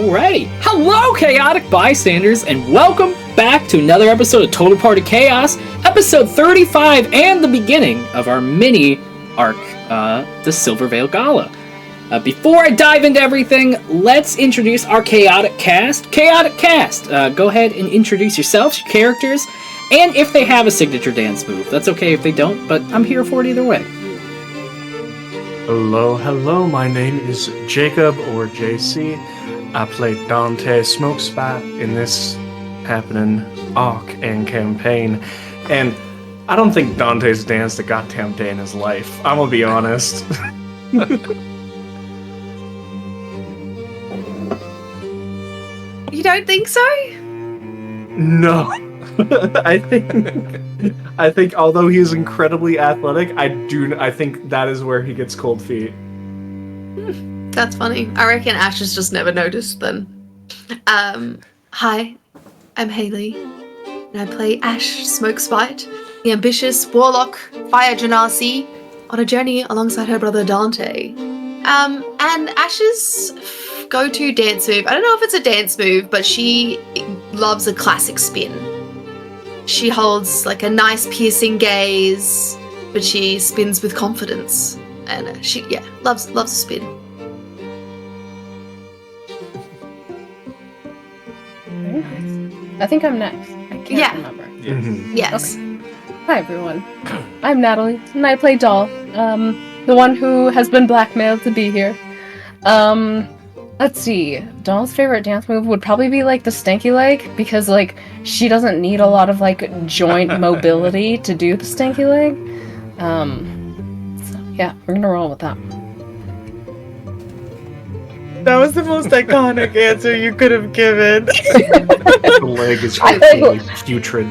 Alrighty. Hello, chaotic bystanders, and welcome back to another episode of Total Party Chaos, episode 35, and the beginning of our mini arc, the Silver Veil Gala. Before I dive into everything, let's introduce our chaotic cast. Chaotic cast, go ahead and introduce yourselves, your characters, and if they have a signature dance move. That's okay if they don't, but I'm here for it either way. Hello, my name is Jacob, or JC. I play Dante Smokespat in this happening arc and campaign, and I don't think Dante's danced a goddamn day in his life. I'm gonna be honest. You don't think so? No. I think although he is incredibly athletic, I think that is where he gets cold feet. That's funny. I reckon Ash has just never noticed then. Hi, I'm Haley, and I play Ash Smokespite, the ambitious warlock fire genasi, on a journey alongside her brother Dante. And Ash's go-to dance move, I don't know if it's a dance move, but she loves a classic spin. She holds like a nice piercing gaze, but she spins with confidence. And she loves a spin. Very nice. I think I'm next. I can't remember. Mm-hmm. Yes. Okay. Hi everyone. I'm Natalie, and I play Doll, the one who has been blackmailed to be here. Let's see. Doll's favorite dance move would probably be like the stanky leg, because like she doesn't need a lot of like joint mobility to do the stanky leg. So yeah, we're gonna roll with that. That was the most iconic answer you could have given. The leg is completely putrid.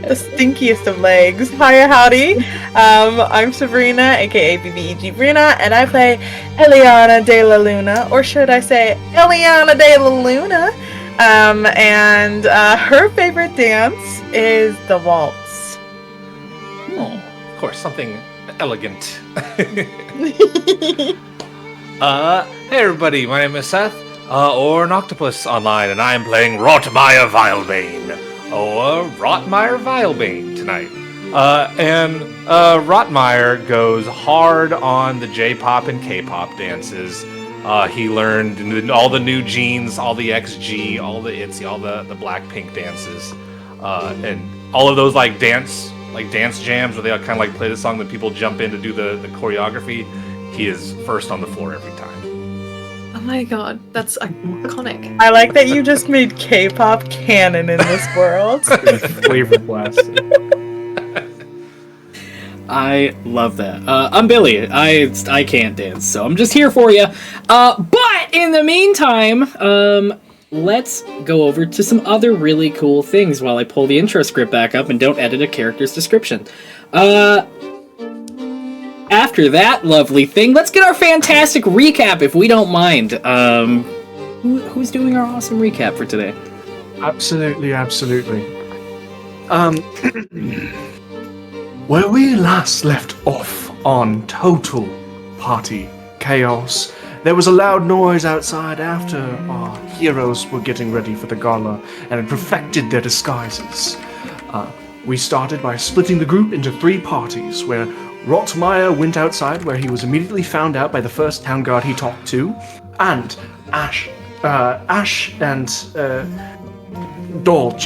The stinkiest of legs. Hiya, howdy. I'm Sabrina, aka BBEG Brina, and I play Eliana de la Luna, or should I say Eliana de la Luna. And her favorite dance is the waltz. Oh, of course, something elegant. Hey everybody, my name is Seth, or an octopus online, and I am playing Rotmire Vilebane, or Rotmire Vilebane tonight. And Rotmire goes hard on the J-pop and K-pop dances. He learned all the new jeans, all the XG, all the ITZY, all the Blackpink dances, and all of those like dance jams where they kind of like play the song that people jump in to do the choreography. He is first on the floor every time. Oh my god, that's iconic. I like that you just made K-pop canon in this world. Flavor blast. I love that. I'm Billy. I can't dance, so I'm just here for you. But in the meantime, let's go over to some other really cool things while I pull the intro script back up and don't edit a character's description. After that lovely thing, let's get our fantastic recap, if we don't mind. Who's doing our awesome recap for today? Absolutely. Where we last left off on Total Party Chaos, there was a loud noise outside after our heroes were getting ready for the gala and had perfected their disguises. We started by splitting the group into 3 parties, where Rotmire went outside, where he was immediately found out by the first town guard he talked to, and Ash and Doll,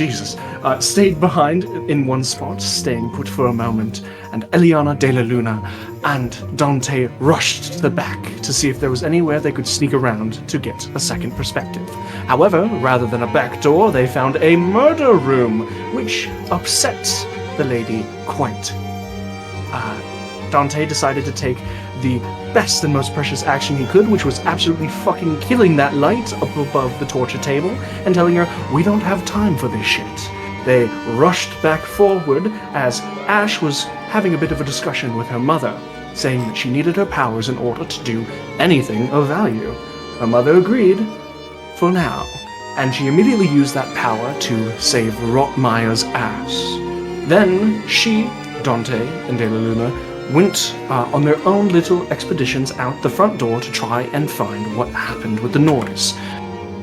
stayed behind in one spot, staying put for a moment, and Eliana de la Luna and Dante rushed to the back to see if there was anywhere they could sneak around to get a second perspective. However, rather than a back door, they found a murder room, which upset the lady quite. Dante decided to take the best and most precious action he could, which was absolutely fucking killing that light up above the torture table and telling her, "We don't have time for this shit." They rushed back forward as Ash was having a bit of a discussion with her mother, saying that she needed her powers in order to do anything of value. Her mother agreed, for now, and she immediately used that power to save Rotmire's ass. Then she, Dante, and De La Luna went on their own little expeditions out the front door to try and find what happened with the noise.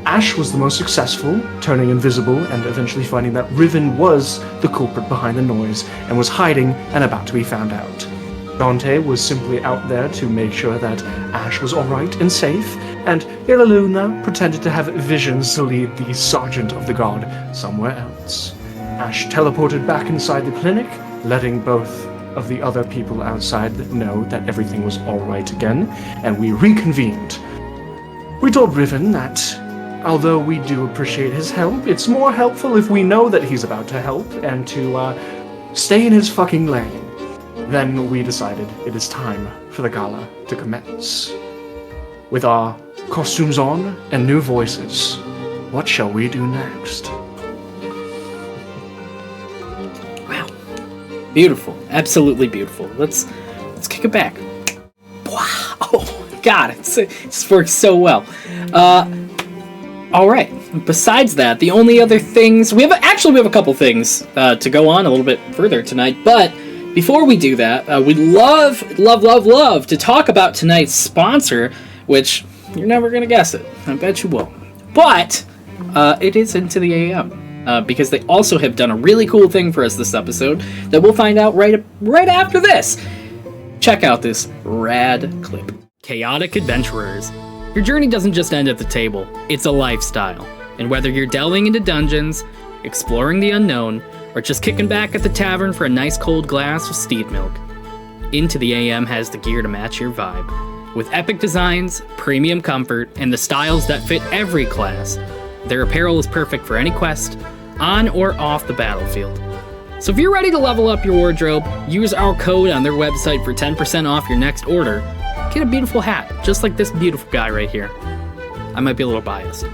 Ash was the most successful, turning invisible and eventually finding that Riven was the culprit behind the noise and was hiding and about to be found out. Dante was simply out there to make sure that Ash was alright and safe, and Luna pretended to have visions to lead the Sergeant of the Guard somewhere else. Ash teleported back inside the clinic, letting both of the other people outside know that everything was alright again, and we reconvened. We told Riven that, although we do appreciate his help, it's more helpful if we know that he's about to help and to stay in his fucking lane. Then we decided it is time for the gala to commence. With our costumes on and new voices, what shall we do next? Wow. Beautiful. Absolutely beautiful. Let's kick it back. Wow. Oh, God, it just works so well. All right. Besides that, the only other things... We have a couple things to go on a little bit further tonight, but before we do that, we'd love to talk about tonight's sponsor, which you're never going to guess it. I bet you won't. But it is Into the AM, because they also have done a really cool thing for us this episode that we'll find out right after this. Check out this rad clip. Chaotic adventurers. Your journey doesn't just end at the table, it's a lifestyle. And whether you're delving into dungeons, exploring the unknown, or just kicking back at the tavern for a nice cold glass of steed milk, Into the AM has the gear to match your vibe. With epic designs, premium comfort, and the styles that fit every class, their apparel is perfect for any quest, on or off the battlefield. So if you're ready to level up your wardrobe, use our code on their website for 10% off your next order. Get a beautiful hat, just like this beautiful guy right here. I might be a little biased.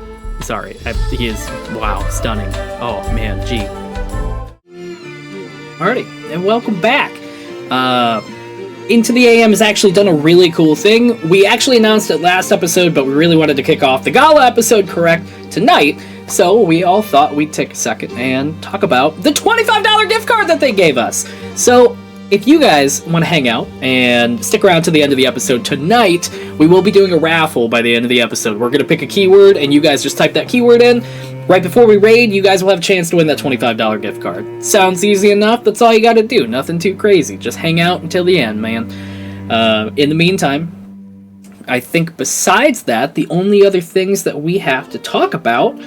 Sorry, he is, wow, stunning. Oh man, gee. Alrighty, and welcome back. Into the AM has actually done a really cool thing. We actually announced it last episode, but we really wanted to kick off the gala episode correct tonight, so we all thought we'd take a second and talk about the $25 gift card that they gave us. So if you guys want to hang out and stick around to the end of the episode tonight, we will be doing a raffle by the end of the episode. We're going to pick a keyword, and you guys just type that keyword in. Right before we raid, you guys will have a chance to win that $25 gift card. Sounds easy enough, that's all you got to do. Nothing too crazy. Just hang out until the end, man. In the meantime, I think besides that, the only other things that we have to talk about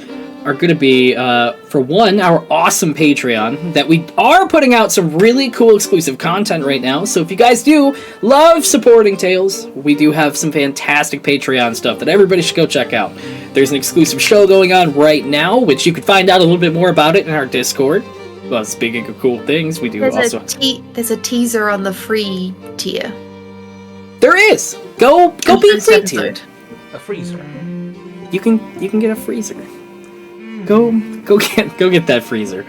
are going to be, for one, our awesome Patreon, that we are putting out some really cool exclusive content right now. So if you guys do love supporting Tales, we do have some fantastic Patreon stuff that everybody should go check out. There's an exclusive show going on right now, which you can find out a little bit more about it in our Discord. Well, speaking of cool things, we do There's also... a teaser on the free tier. There is! Go be a free tier. A freezer. You can get a freezer. Go get that freezer.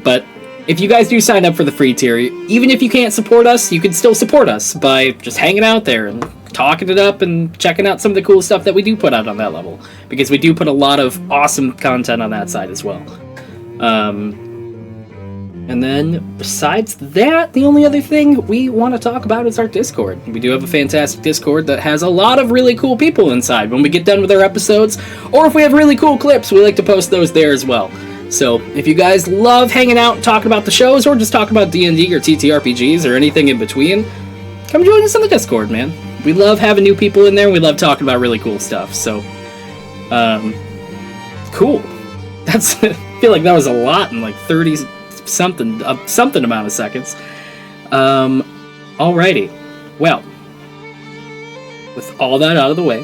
But if you guys do sign up for the free tier, even if you can't support us, you can still support us by just hanging out there and talking it up and checking out some of the cool stuff that we do put out on that level, because we do put a lot of awesome content on that side as well. And then, besides that, the only other thing we want to talk about is our Discord. We do have a fantastic Discord that has a lot of really cool people inside. When we get done with our episodes, or if we have really cool clips, we like to post those there as well. So, if you guys love hanging out and talking about the shows, or just talking about D&D or TTRPGs or anything in between, come join us on the Discord, man. We love having new people in there, and we love talking about really cool stuff. So, cool. That's, I feel like that was a lot in like 30 something amount of seconds. Alrighty. Well, with all that out of the way,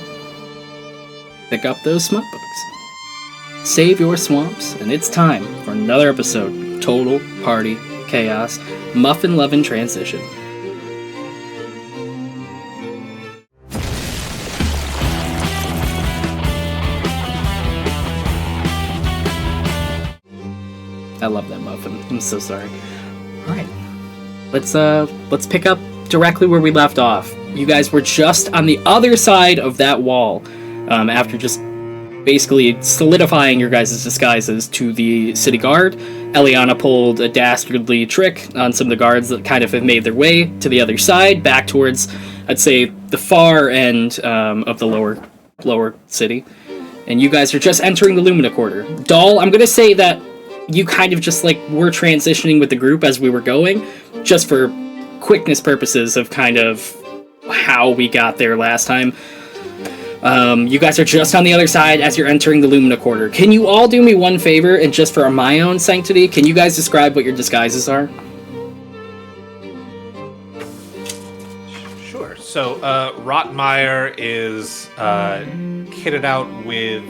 pick up those smut books, save your swamps, and it's time for another episode of Total Party Chaos Muffin Lovin' Transition. I love that muffin. I'm so sorry. Alright. Let's pick up directly where we left off. You guys were just on the other side of that wall, after just basically solidifying your guys' disguises to the city guard. Eliana pulled a dastardly trick on some of the guards that kind of have made their way to the other side, back towards, I'd say, the far end of the lower city. And you guys are just entering the Lumina Quarter. Doll, I'm gonna say that you kind of just like were transitioning with the group as we were going, just for quickness purposes of kind of how we got there last time. You guys are just on the other side as you're entering the Lumina Quarter. Can you all do me one favor, and just for my own sanctity, can you guys describe what your disguises are? Sure. So, Rotmeyer is kitted out with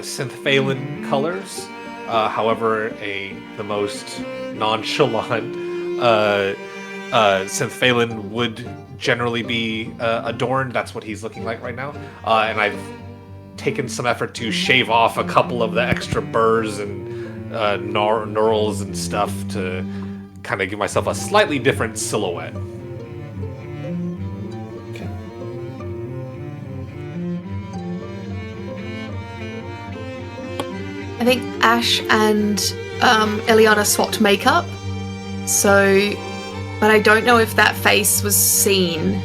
synthphalin colors. However, the most nonchalant synthphalin would generally be adorned. That's what he's looking like right now. And I've taken some effort to shave off a couple of the extra burrs and knurls and stuff to kind of give myself a slightly different silhouette. Okay. I think Ash and Eliana swapped makeup, so... But I don't know if that face was seen.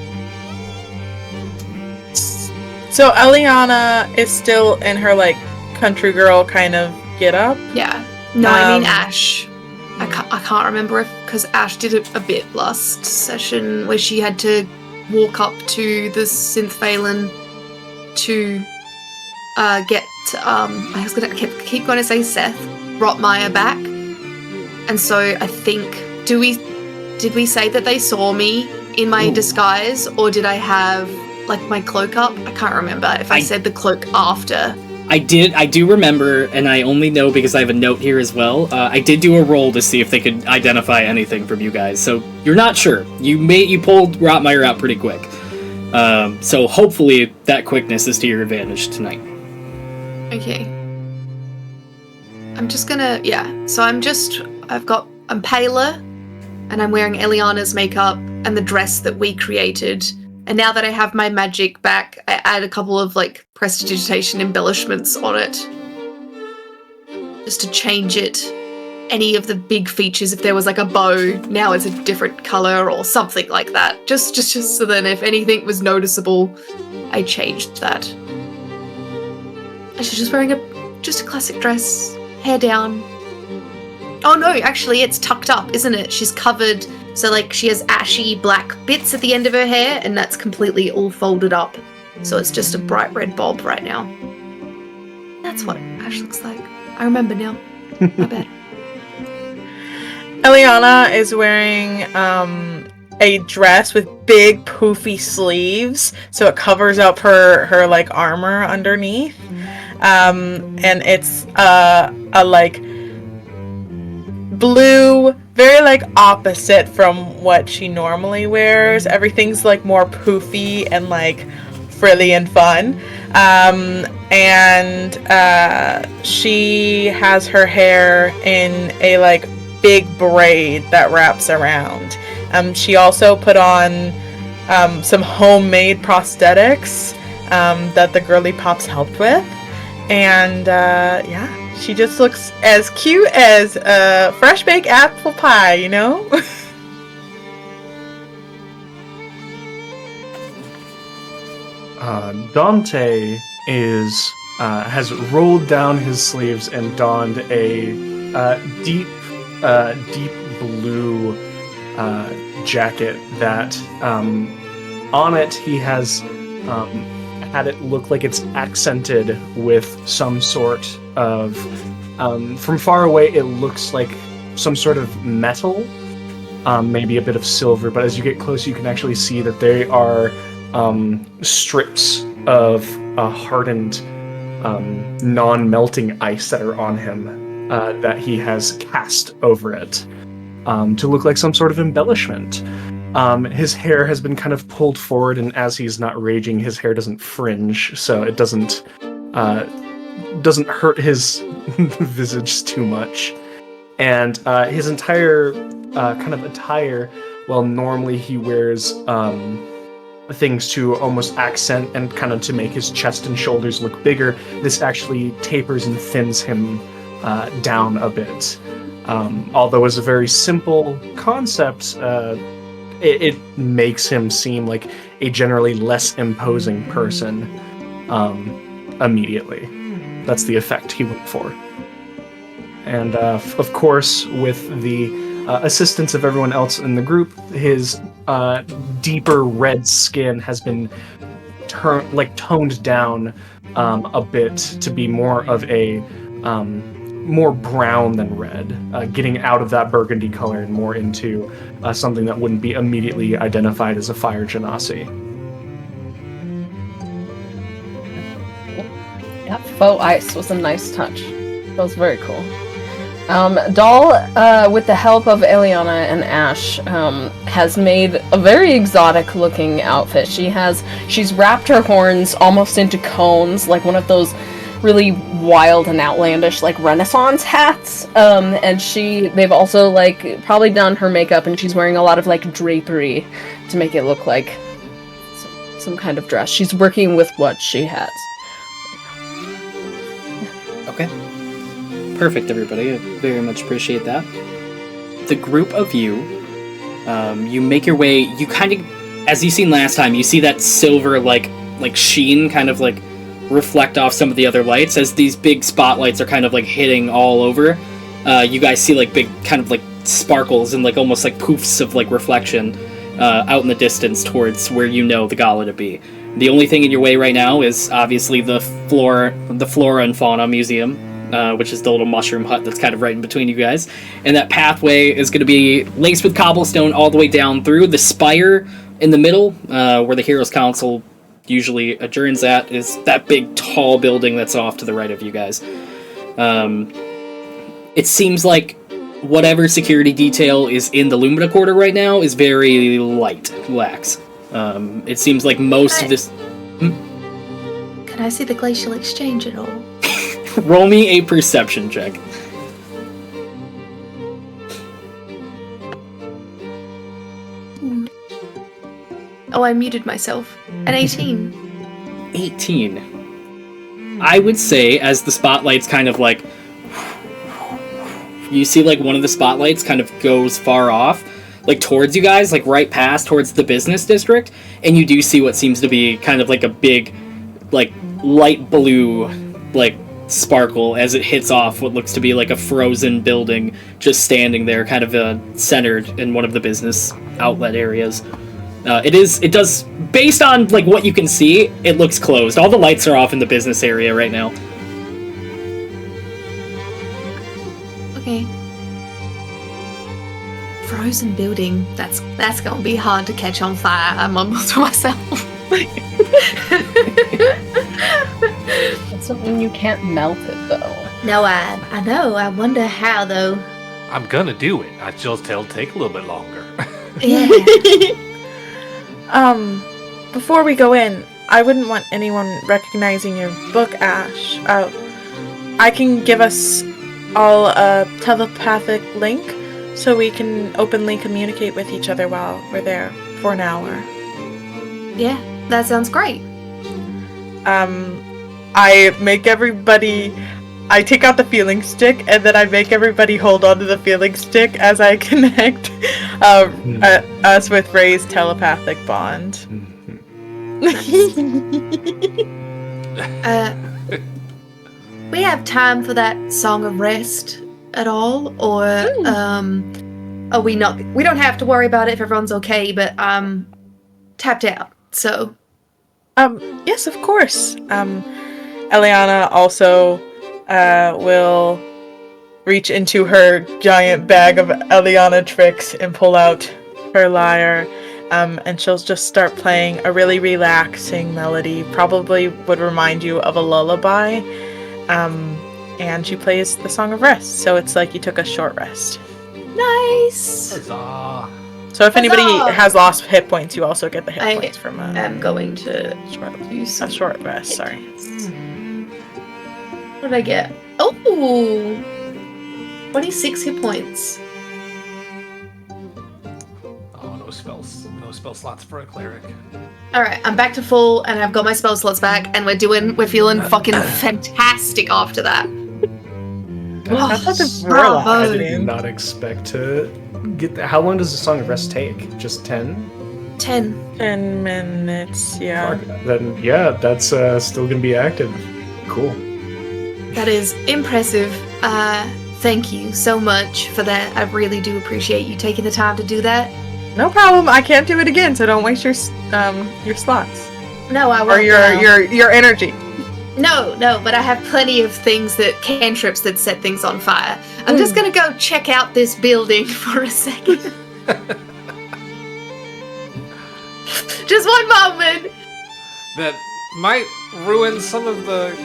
So Eliana is still in her like country girl kind of get up. Yeah. No, I mean Ash. I can't remember if because Ash did it a bit last session where she had to walk up to the synthphalin to get I was gonna keep going to say Seth Rotmeyer back, and so I think did we say that they saw me in my disguise, or did I have like my cloak up? I can't remember if I said the cloak after. I do remember, and I only know because I have a note here as well. I did do a roll to see if they could identify anything from you guys. So you're not sure. You pulled Rotmeyer out pretty quick. So hopefully that quickness is to your advantage tonight. Okay. I'm just gonna So I'm paler, and I'm wearing Eliana's makeup and the dress that we created. And now that I have my magic back, I add a couple of like prestidigitation embellishments on it. Just to change it. Any of the big features, if there was like a bow, now it's a different color or something like that. Just so then if anything was noticeable, I changed that. And she's just wearing just a classic dress, hair down. Oh no, actually it's tucked up, isn't it? She's covered, so like she has ashy black bits at the end of her hair, and that's completely all folded up. So it's just a bright red bob right now. That's what Ash looks like. I remember now. My bad. Eliana is wearing a dress with big poofy sleeves, so it covers up her like armor underneath. And it's a like blue, very like opposite from what she normally wears. Everything's like more poofy and like frilly and fun. And she has her hair in a like big braid that wraps around. She also put on some homemade prosthetics that the girly pops helped with. And she just looks as cute as a fresh baked apple pie, you know? Dante has rolled down his sleeves and donned a deep blue jacket that on it he has had it look like it's accented with some sort of from far away it looks like some sort of metal, maybe a bit of silver, but as you get closer you can actually see that they are strips of hardened non-melting ice that are on him that he has cast over it to look like some sort of embellishment. His hair has been kind of pulled forward, and as he's not raging, his hair doesn't fringe, so it doesn't hurt his visage too much. And his entire kind of attire, well, normally he wears things to almost accent and kind of to make his chest and shoulders look bigger, this actually tapers and thins him down a bit. Although as a very simple concept, it makes him seem like a generally less imposing person immediately. That's the effect he went for. And of course, with the assistance of everyone else in the group, his deeper red skin has been toned down a bit to be more of a more brown than red, getting out of that burgundy color and more into something that wouldn't be immediately identified as a fire genasi. That faux ice was a nice touch. That was very cool. Doll, with the help of Eliana and Ash, has made a very exotic-looking outfit. She's wrapped her horns almost into cones, like one of those really wild and outlandish, like, Renaissance hats. And they've also, like, probably done her makeup, and she's wearing a lot of, like, drapery to make it look like some kind of dress. She's working with what she has. Okay. Perfect, everybody. I very much appreciate that. The group of you, you make your way, you kind of, as you seen last time, you see that silver, like sheen kind of, like, reflect off some of the other lights as these big spotlights are kind of, like, hitting all over. You guys see, like, big kind of, like, sparkles and, like, almost like poofs of, like, reflection out in the distance towards where you know the gala to be. The only thing in your way right now is obviously the Flora and Fauna Museum, which is the little mushroom hut that's kind of right in between you guys. And that pathway is going to be laced with cobblestone all the way down through. The spire in the middle, where the Heroes Council usually adjourns at, is that big tall building that's off to the right of you guys. It seems like whatever security detail is in the Lumina Quarter right now is very lax. It seems like most of this... Can I see the glacial exchange at all? Roll me a perception check. Oh, I muted myself. An 18. 18. I would say, as the spotlights kind of, like... You see, like, one of the spotlights kind of goes far off, like, towards you guys, like, right past, towards the business district, and you do see what seems to be kind of like a big, like, light blue, like, sparkle as it hits off what looks to be like a frozen building just standing there, kind of centered in one of the business outlet areas. It does, based on, like, what you can see, it looks closed. All the lights are off in the business area right now. Okay. Frozen building. That's gonna be hard to catch on fire. I mumble to myself. That's something you can't melt it, though. No, I know. I wonder how, though. I'm gonna do it. I just it'll take a little bit longer. Yeah. Before we go in, I wouldn't want anyone recognizing your book, Ash. I can give us all a telepathic link so we can openly communicate with each other while we're there for an hour. Yeah, that sounds great. I take out the feeling stick, and then I make everybody hold onto the feeling stick as I connect us with Ray's telepathic bond. We have time for that song of rest at all, or are we not? We don't have to worry about it if everyone's okay, but tapped out. So, yes, of course. Eliana also will reach into her giant bag of Eliana tricks and pull out her lyre, and she'll just start playing a really relaxing melody, probably would remind you of a lullaby, and she plays the Song of Rest, so it's like you took a short rest. Nice! Huzzah. So if anybody has lost hit points, you also get the hit points from I'm going to use a short rest, sorry. What did I get? Oh! 26 hit points. Oh, no spells. No spell slots for a cleric. All right, I'm back to full, and I've got my spell slots back, and we're feeling fucking fantastic after that. That's such a bravo. I did not expect to get that. How long does the Song of Rest take? Just 10? 10. 10 minutes, yeah. Then, yeah, that's still going to be active. Cool. That is impressive. Thank you so much for that. I really do appreciate you taking the time to do that. No problem. I can't do it again, so don't waste your slots. No, I won't. Or your energy. No, but I have plenty of cantrips that set things on fire. I'm just gonna go check out this building for a second. Just one moment. That might ruin some of the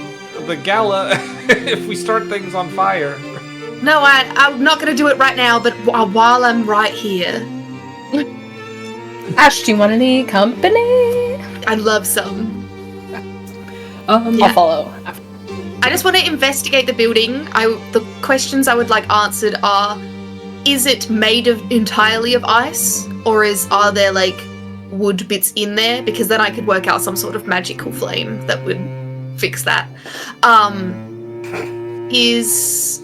gala if we start things on fire. No, I'm not gonna do it right now, but while I'm right here. Ash, do you want any company? I'd love some. I'll follow. I just want to investigate the building. The questions I would like answered are: is it made entirely of ice, or are there like wood bits in there? Because then I could work out some sort of magical flame that would fix that. Is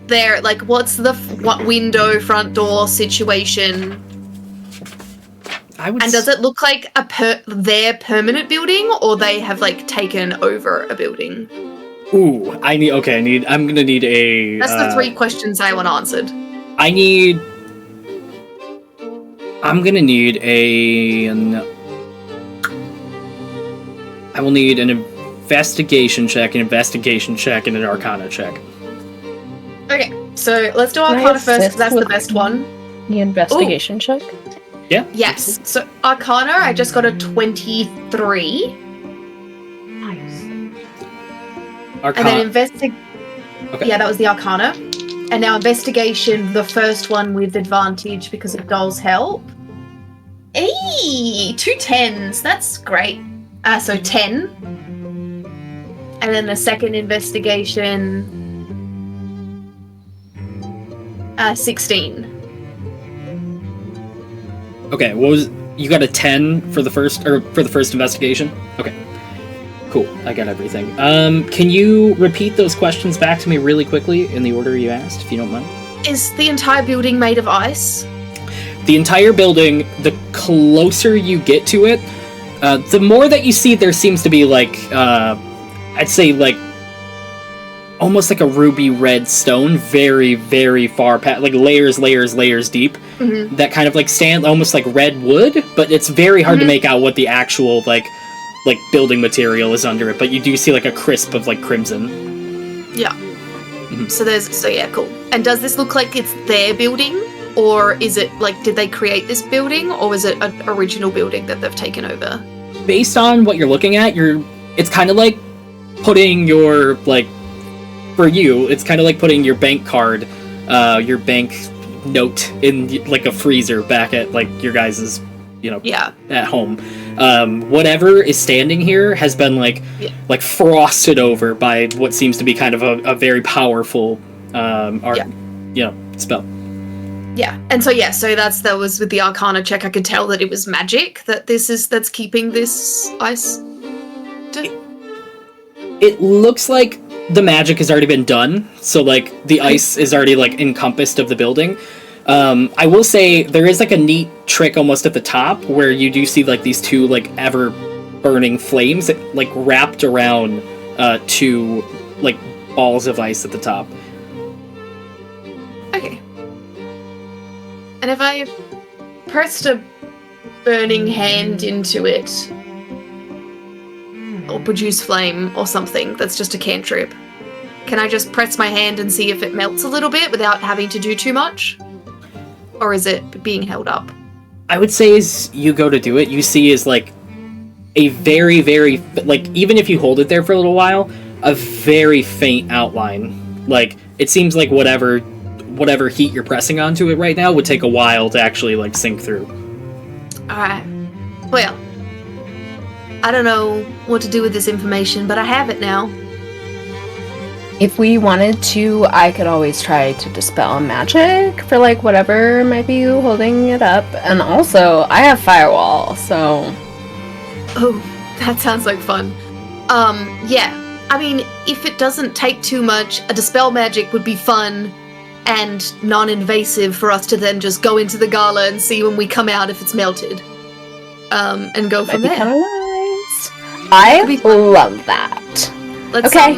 there like what's the window, front door situation? And does it look like their permanent building, or they have like taken over a building? Ooh, I'm gonna need a... That's the 3 questions I want answered. I'm gonna need I will need an investigation check, and an arcana check. Okay, so let's do Can I Arcana first, because assist that's the with best one. The investigation check? Yeah? Yes, so Arcana, I just got a 23. Nice. Arcana. And then Okay. Yeah, that was the Arcana. And now Investigation, the first one with advantage because of Doll's help. Hey, 2 10s, that's great. So 10. And then the second Investigation, 16. Okay, you got a 10 for the first investigation? Okay. Cool, I got everything. Can you repeat those questions back to me really quickly in the order you asked, if you don't mind? Is the entire building made of ice? The entire building, the closer you get to it, the more that you see, there seems to be like, I'd say like, almost like a ruby red stone, very, very far past, like layers deep, that kind of like stand almost like red wood, but it's very hard to make out what the actual like building material is under it, but you do see like a crisp of like crimson. Yeah. So yeah, cool. And does this look like it's their building, or is it like, did they create this building, or is it an original building that they've taken over? Based on what you're looking at, it's kind of like putting your like, for you, it's kind of like putting your bank card, your bank note in like a freezer back at like your guys's, at home. Whatever is standing here has been like frosted over by what seems to be kind of a very powerful spell. Yeah, and so that was with the Arcana check. I could tell that it was magic that's keeping this ice. It looks like the magic has already been done, so like the ice is already like encompassed of the building. I will say there is like a neat trick almost at the top where you do see like these 2 like ever burning flames that like wrapped around 2 like balls of ice at the top. Okay. And if I pressed a burning hand into it, or produce flame or something that's just a cantrip, can I just press my hand and see if it melts a little bit without having to do too much? Or is it being held up? I would say as you go to do it, you see is like a very, very, like even if you hold it there for a little while, a very faint outline. Like it seems like whatever heat you're pressing onto it right now would take a while to actually like sink through. Alright. Well, I don't know what to do with this information, but I have it now. If we wanted to, I could always try to dispel magic for like whatever might be holding it up. And also, I have firewall, so Oh, that sounds like fun. Yeah. I mean, if it doesn't take too much, a dispel magic would be fun and non-invasive for us to then just go into the gala and see when we come out if it's melted. And go might from be there. kind of nice. I Could be- love that. Let's Okay.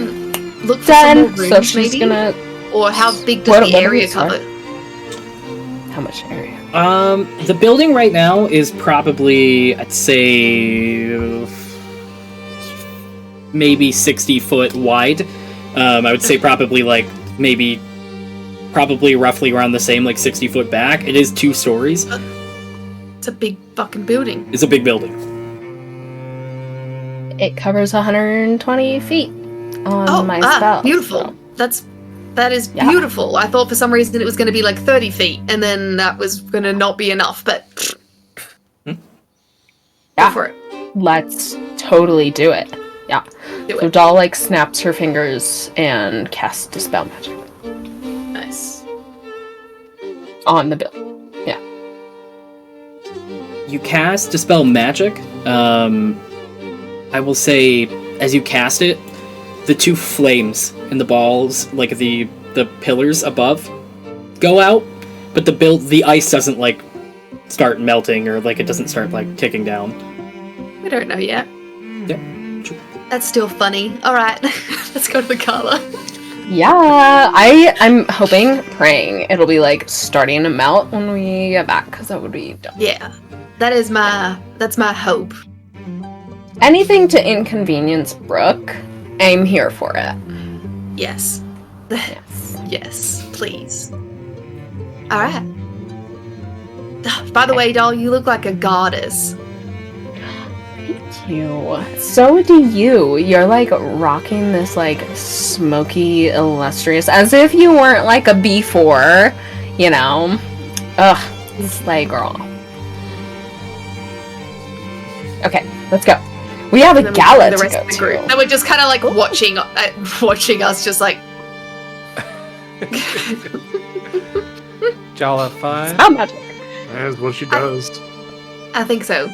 look for some more Done. rooms, So she's maybe? gonna. Or how big does What the do we area start? cover? How much area? The building right now is probably, I'd say, maybe 60 foot wide. I would say probably probably roughly around the same, like 60 foot back. It is 2 stories. It's a big fucking building. It's a big building. It covers 120 feet on my spell. Beautiful. so- That is Yeah. beautiful. I thought for some reason it was going to be like 30 feet, and then that was going to not be enough, but go Yeah. for it. Let's totally do it. Yeah. Do So it. Doll like snaps her fingers and casts dispel magic Nice. on the building. You cast Dispel Magic. I will say, as you cast it, the 2 flames in the balls, like the pillars above, go out, but the ice doesn't like start melting or like it doesn't start like ticking down. We don't know yet. Yeah. That's still funny. All right, let's go to the gala. Yeah, I'm hoping, praying it'll be like starting to melt when we get back, because that would be dope. Yeah, that's my hope. Anything to inconvenience Brooke, I'm here for it. Yes. Yes. Yes, please. All right. By the way, doll, you look like a goddess. Thank you. So do you. You're like rocking this like smoky, illustrious, as if you weren't like a B4, you know? Ugh, slay girl. Okay, let's go. We have a And then we gala see the to rest go of the group. to. And we're just kind of like watching us, just like. Jollified. Oh, magic. That's what she does. I think so.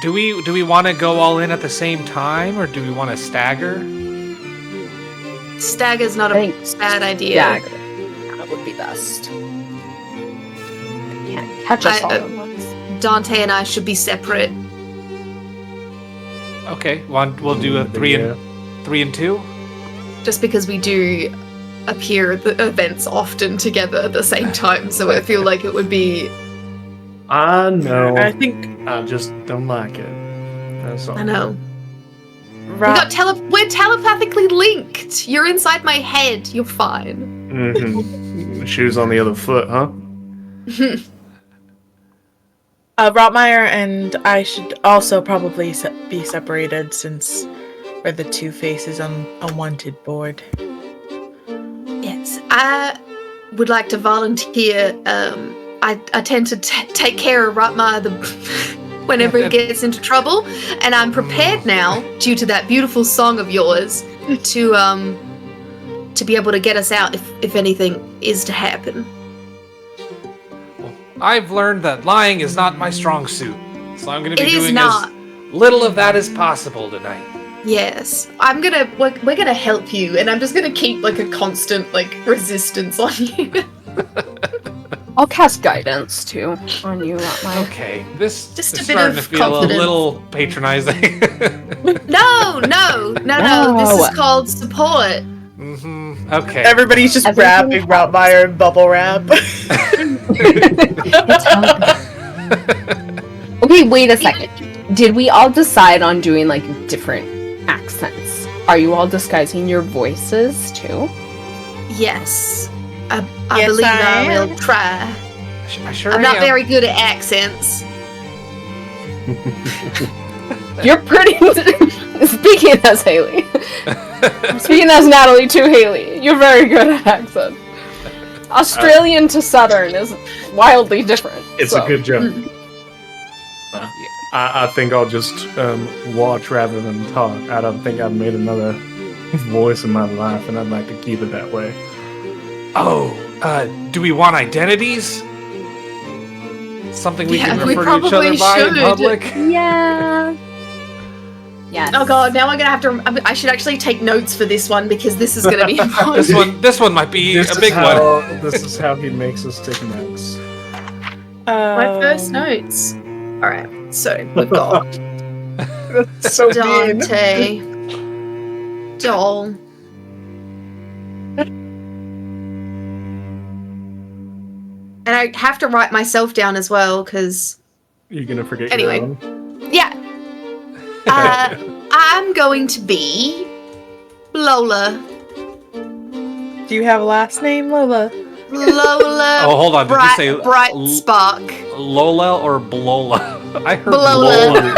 Do we want to go all in at the same time, or do we want to stagger? Stagger's not I a think bad idea. Dagger. That would be best. Can't catch us all at once. Dante and I should be separate. Okay, we'll do a 3 and 2. Just because we do appear at the events often together at the same time, so I feel like it would be. I know. I think I just don't like it. That's all. I know. Rob, We're telepathically linked. You're inside my head. You're fine. Mm-hmm. Shoes on the other foot, huh? Rotmeyer and I should also probably be separated, since we're the 2 faces on a wanted board. Yes, I would like to volunteer. I tend to take care of Ratma whenever he gets into trouble, and I'm prepared now, due to that beautiful song of yours, to be able to get us out if anything is to happen. I've learned that lying is not my strong suit, so I'm going to be It is doing not. as little of that as possible tonight. Yes, we're gonna help you, and I'm just gonna keep like a constant like resistance on you. I'll cast guidance too on you, Rotmeyer. Okay, this Just is a bit starting of to feel confidence. a little patronizing. No. This is called support. Okay. Everybody's just Everything wrapping Rotmeyer in bubble wrap. Okay, wait a second. Did we all decide on doing like different accents? Are you all disguising your voices too? Yes, I Yes, believe I I am. will try. I sure I'm not am. very good at accents. You're pretty. Speaking as Haley. Speaking as Natalie to Haley. You're very good at accents. Australian to Southern is wildly different. It's so. a good joke. I think I'll just watch rather than talk. I don't think I've made another voice in my life, and I'd like to keep it that way. Oh, do we want identities? Something we Yeah, can we refer to each other probably by in should. public? Yeah. Yes. Oh god, now I'm gonna have to. I should actually take notes for this one because this is gonna be important. This one might be This a is big how- one. This is how he makes us take notes. My first notes. All right, so we've got So mean. Dante, Doll, and I have to write myself down as well because You're gonna forget Anyway. your own. yeah. I'm going to be Lola. Do you have a last name, Lola? Lola. Oh, hold on. Did you say Bright Spark? Lola or Blola? I heard Blola.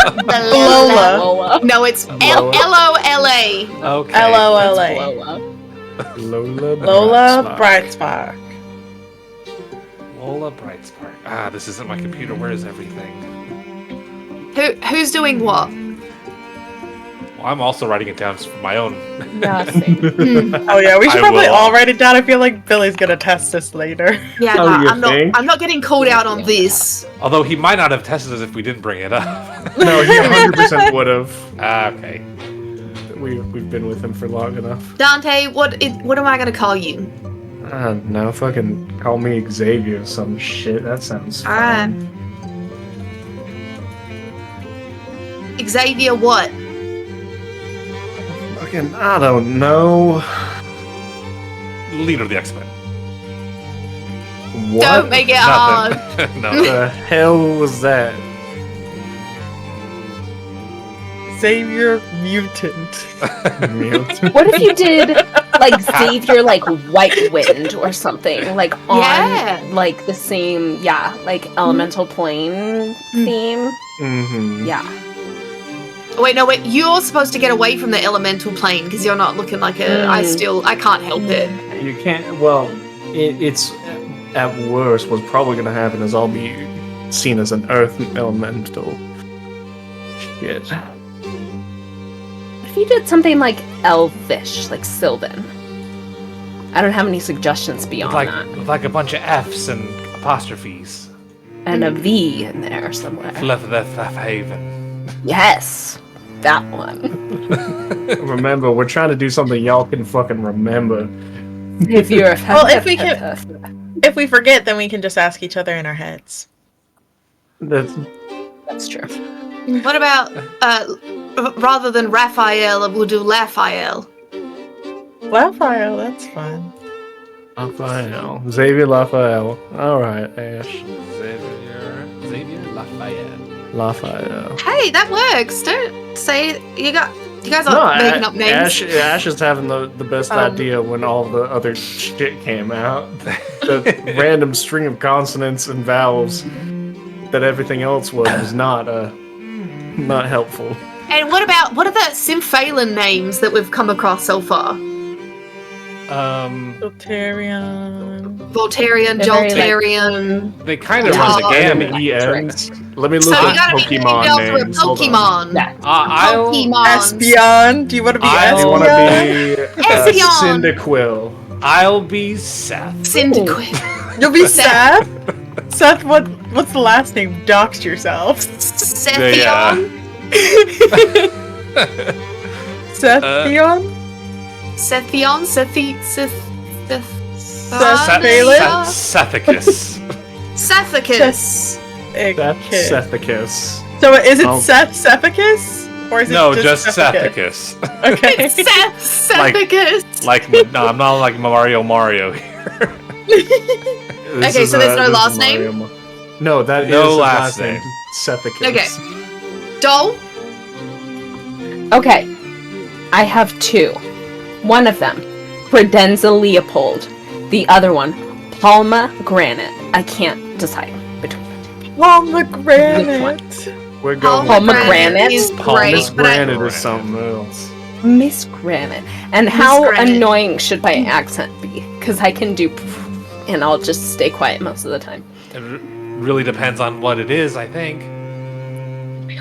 Lola. Lola. No, it's Lola. Lola. Okay. L-O-L-A. Lola. Lola Brightspark. Lola Brightspark. Ah, this isn't my computer. Where is everything? Who's doing what? Well, I'm also writing it down for my own. Yeah, same. Oh yeah, we should I probably will. all write it down. I feel like Billy's gonna test us later. Yeah, Oh, no, you I'm think? not getting called out on this. Although he might not have tested us if we didn't bring it up. No, he 100% would have. Ah, okay. We've been with him for long enough. Dante, what am I gonna call you? No, fucking call me Xavier or some shit. That sounds Alright. fun. Xavier what? Fucking, I don't know. Leader of the X-Men. What Don't make it hard. Nothing. no. the hell was that? Savior Mutant. Mute. What if you did like Xavier like White Wind or something? Like on Yeah. like the same like elemental plane theme. Mm-hmm. Yeah. Wait, no, wait. You're supposed to get away from the elemental plane because you're not looking like a. I can't help it. You can't. Well, it's at worst. What's probably gonna happen is I'll be seen as an earth elemental. Shit. If you did something like Elvish, like Sylvan. I don't have any suggestions beyond that. With like a bunch of F's and apostrophes. And a V in there somewhere. Haven. Yes. That one. Remember, we're trying to do something y'all can fucking remember. If you're Well, if we If we forget, then we can just ask each other in our heads. That's true. What about rather than Raphael, we'll do Laphael. Raphael, that's fun. Raphael. Xavier Raphael. Alright, Ash. Xavier Lafayette. Raphael. Hey, that works. Don't say you guys are making up names. Ash is having the best idea when all the other shit came out. The random string of consonants and vowels that everything else was not helpful. And what are the Symphalin names that we've come across so far? Voltarion. Voltarian, They're very, Joltarian. They kind of Yeah. run the And gamut. ENs. Let me look So you at gotta be named after Pokemon a names. Hold on. Pokemon. Yeah. I'll Pokemon. Espion. Do you want to be I I'll- want Espion? to be Espeon. Cyndaquil. I'll be Seth. Cyndaquil. You'll be Seth. Seth, what's the last name? Doxed yourself. Sethion. Sethion. Sethion. Sethicus. Sethicus. That's Sethicus. So is it Oh. Seth Sethicus? Or is it No, just just Sethicus? Sethicus. Okay. It's Sethicus. No, I'm not like Mario here. Okay, so there's no last name? No, that is No his last last name. name. Sethicus. Okay. Doll. Okay. I have two. One of them, Credenza Leopold. The other one, Palma Granite. I can't decide between the two. Pomegranate. We're going Pomegranate is Palm- great, Miss but I, Granite is something else. Miss Granite. And how Granite. annoying should my accent be? Because I can do and I'll just stay quiet most of the time. It really depends on what it is, I think.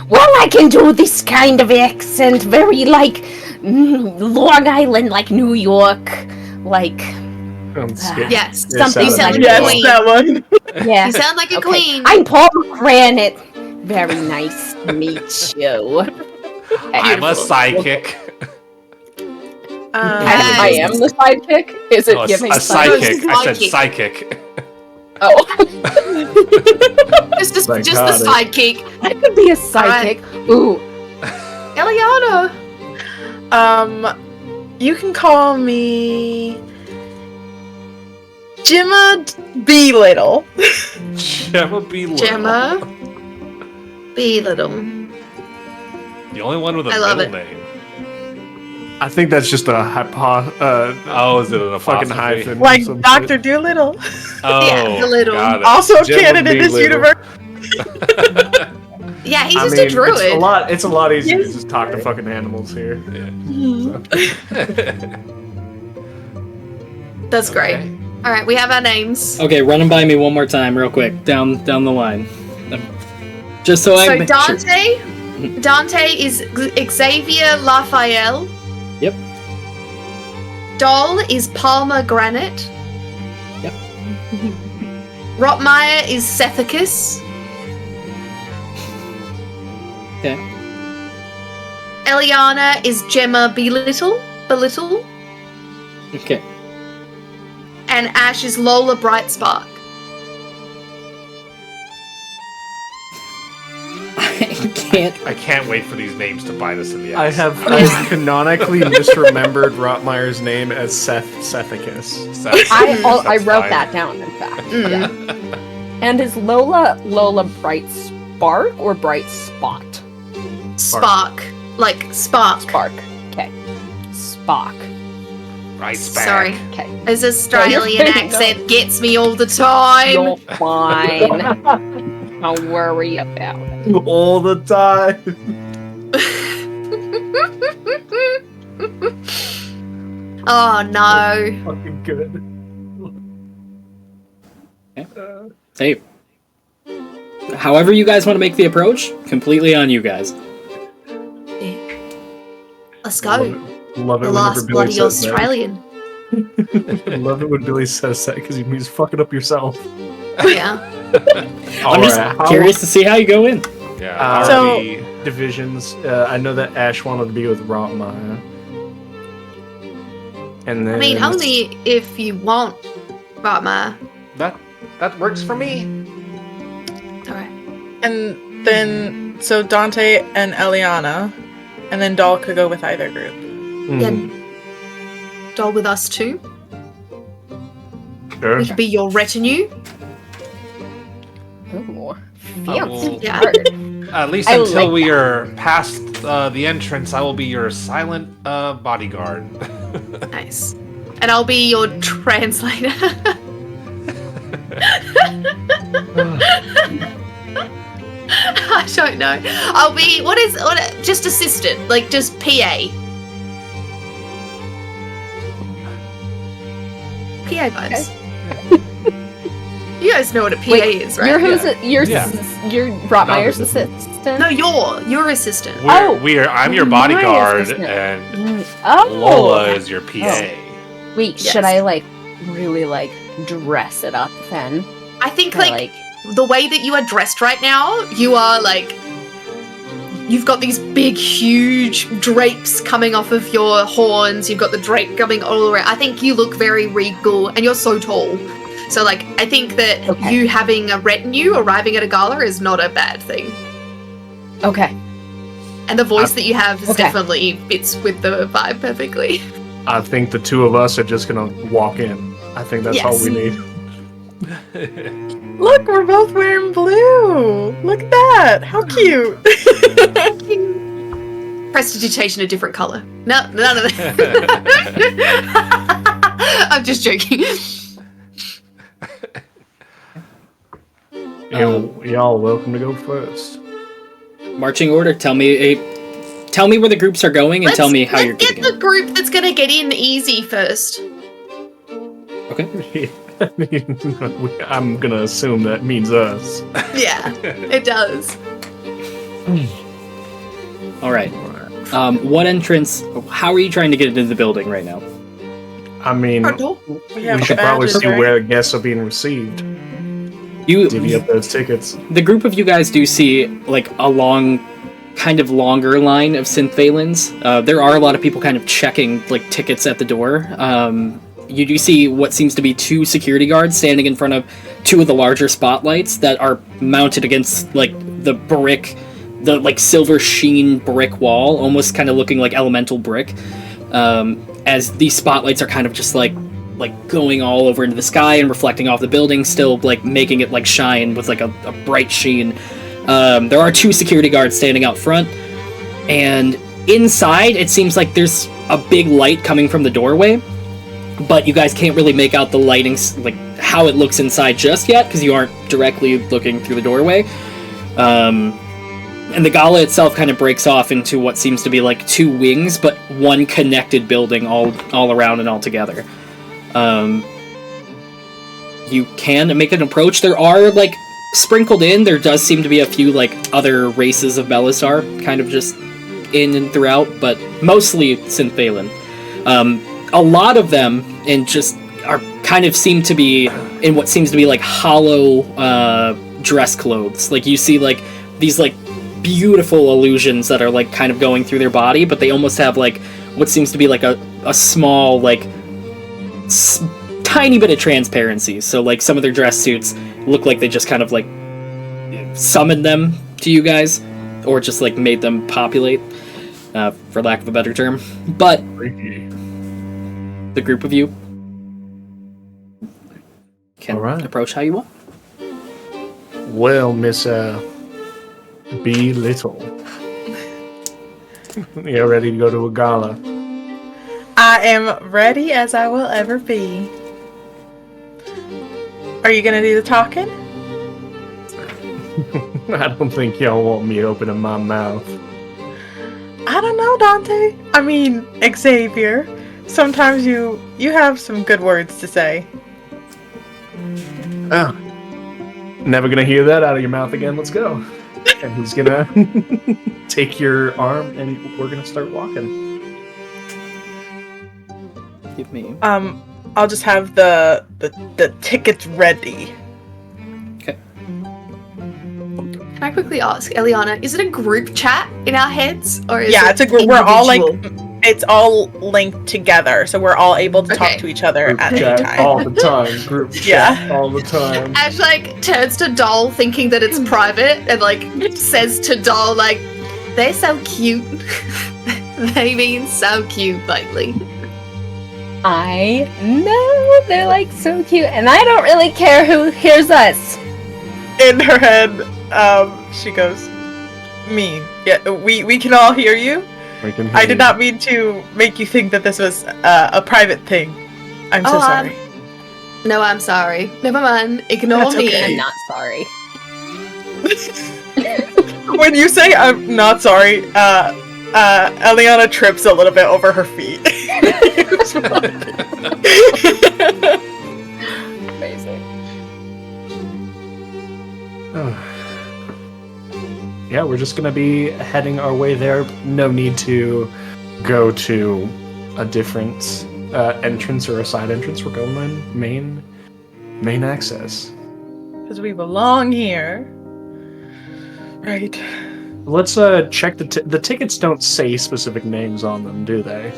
Well, I can do this kind of accent, very like Long Island, like New York, like Yes. something You sound like Yes, a queen. that one. yeah. You sound like a Okay. queen. I'm Paul Granite. Very nice to meet you. I'm a Beautiful. psychic. I am the sidekick. Is it No, giving a psychic. I said Psychic. psychic. Oh, Just the Psychotic. sidekick. I could be a psychic. Ooh, Eliana. You can call me Gemma B. Little. Gemma B. Little. Gemma. Be little. The only one with a I love middle it. name. I think that's just a Oh, is it an fucking apostrophe? hyphen. Like some Dr. shit. Doolittle. Oh, Yeah, the little. got it. Also Gemma canon in B. this Little. universe. Yeah, he's I just mean, a druid. It's a lot easier Yes. to just talk to fucking animals here. That's great. Okay. All right, we have our names. Okay, run them by me one more time, real quick, down the line. Just so I So make sure. Dante is Xavier Raphael. Yep. Doll is Palmer Granite. Yep. Rotmeyer is Cephicus. Okay. Eliana is Gemma Belittle. Okay. And Ash is Lola Brightspark. I I can't wait for these names to bite us in the I ass. have canonically misremembered Rotmeyer's name as Cephicus. I wrote fine. that down. In fact, Mm. yeah. And is Lola Bright Spark or Bright Spot? Spark. Like spark. Spark. Okay. Spock. Right back. Sorry. Okay. His Australian No. accent gets me all the time. You're fine. Don't worry about it. All the time. Oh no. Fucking good. Hey. However you guys want to make the approach, completely on you guys. Let's go. Love it The whenever last Billy bloody says Australian. that. Love it when Billy says that because he means fucking up yourself. Yeah. I'm just curious to see how you go in. Yeah. So- already- Divisions. I know that Ash wanted to be with Rotmeyer. And then I mean, only if you want, Rotmeyer. that works for me. Alright. And then, so Dante and Eliana. And then Doll could go with either group. Mhm. Yeah. Doll with us too. Sure. We could be your retinue. Ooh. I Fancy. will- Yeah. word. At least I until like we that. are past the entrance, I will be your silent bodyguard. Nice. And I'll be your translator. I don't know. I'll be just assistant, like just PA. PA vibes. You guys know what a PA Wait, is, right? You're who's you're Yeah. you're Rotmeyer's No, assistant. No, your assistant. I'm your my bodyguard, assistant. and Oh, Lola is your PA. Wait, Yes. should I like really like dress it up then? I think Or, like the way that you are dressed right now, you are like you've got these big, huge drapes coming off of your horns. You've got the drape coming all around. I think you look very regal, and you're so tall. So, like, I think that Okay. you having a retinue arriving at a gala is not a bad thing. Okay. And the voice that you have is Okay. definitely fits with the vibe perfectly. I think the two of us are just gonna walk in. I think that's all Yes. we need. Look, we're both wearing blue. Look at that. How cute. Prestidigitation a different color. No, none of that. I'm just joking. Y'all welcome to go first. Marching order. Tell me where the groups are going, and tell me how you're Let's getting get the group that's gonna get in easy first. in. Okay. I'm gonna assume that means us. Yeah, it does. All right. What entrance? How are you trying to get into the building right now? I mean, Front door. We have we should probably badges, see right? where guests are being received. You, Divvy up those tickets. the group of you guys do see like a long, kind of longer line of synth Valens. There are a lot of people kind of checking like tickets at the door. You do see what seems to be 2 security guards standing in front of 2 of the larger spotlights that are mounted against like the like silver sheen brick wall, almost kind of looking like elemental brick. As these spotlights are kind of just like going all over into the sky and reflecting off the building, still like making it like shine with like a bright sheen. There are 2 security guards standing out front, and inside it seems like there's a big light coming from the doorway, but you guys can't really make out the lighting, like how it looks inside just yet, because you aren't directly looking through the doorway. And the gala itself kind of breaks off into what seems to be like 2 wings, but one connected building all around and all together. You can make an approach. There are like sprinkled in, there does seem to be a few like other races of Belisar kind of just in and throughout, but mostly synth Valen. A lot of them and just are kind of seem to be in what seems to be like hollow dress clothes. Like you see like these like beautiful illusions that are like kind of going through their body, but they almost have like what seems to be like a small like tiny bit of transparency. So like some of their dress suits look like they just kind of like summoned them to you guys, or just like made them populate, for lack of a better term. But the group of you can approach how you want. Well, Miss B. Little, you're ready to go to a gala. I am ready as I will ever be. Are you gonna do the talking? I don't think y'all want me opening my mouth. I don't know, Dante. I mean, Xavier. Sometimes you have some good words to say. Oh, never gonna hear that out of your mouth again. Let's go. And he's gonna take your arm, and we're gonna start walking. Give me. I'll just have the tickets ready. Okay. Can I quickly ask, Eliana, is it a group chat in our heads, or is Yeah, it it's a group. We're all like, individual? it's all linked together, so we're all able to talk Okay. to each other Group at any chat time. all the time. Group chat Yeah. all the time. Ash like turns to Doll, thinking that it's private, and like says to Doll, like, "They're so cute. They've been so cute lately." I know, they're like so cute, and I don't really care who hears us. In her head, she goes, "Me. Yeah, we can all hear you. We can I hear did you. not mean to make you think that this was a private thing. I'm so Oh, sorry." No, I'm sorry. Never mind. Ignore That's me. okay. I'm not sorry. When you say I'm not sorry, Eliana trips a little bit over her feet. Amazing. Yeah, we're just gonna be heading our way there. No need to go to a different entrance or a side entrance. We're going in main access. Because we belong here. Right. Let's check the tickets. Don't say specific names on them, do they?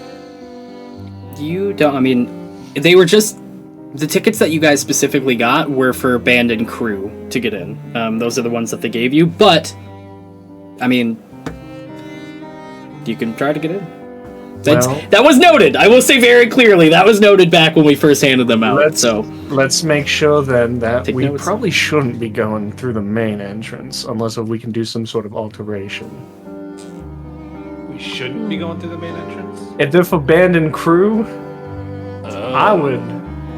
You don't. I mean, they were just the tickets that you guys specifically got were for band and crew to get in. Those are the ones that they gave you. But I mean, you can try to get in. That was noted. I will say very clearly that was noted back when we first handed them out. Let's make sure then that Take we notes. probably shouldn't be going through the main entrance unless we can do some sort of alteration. We shouldn't be going through the main entrance. If they're for band and crew, Oh. I would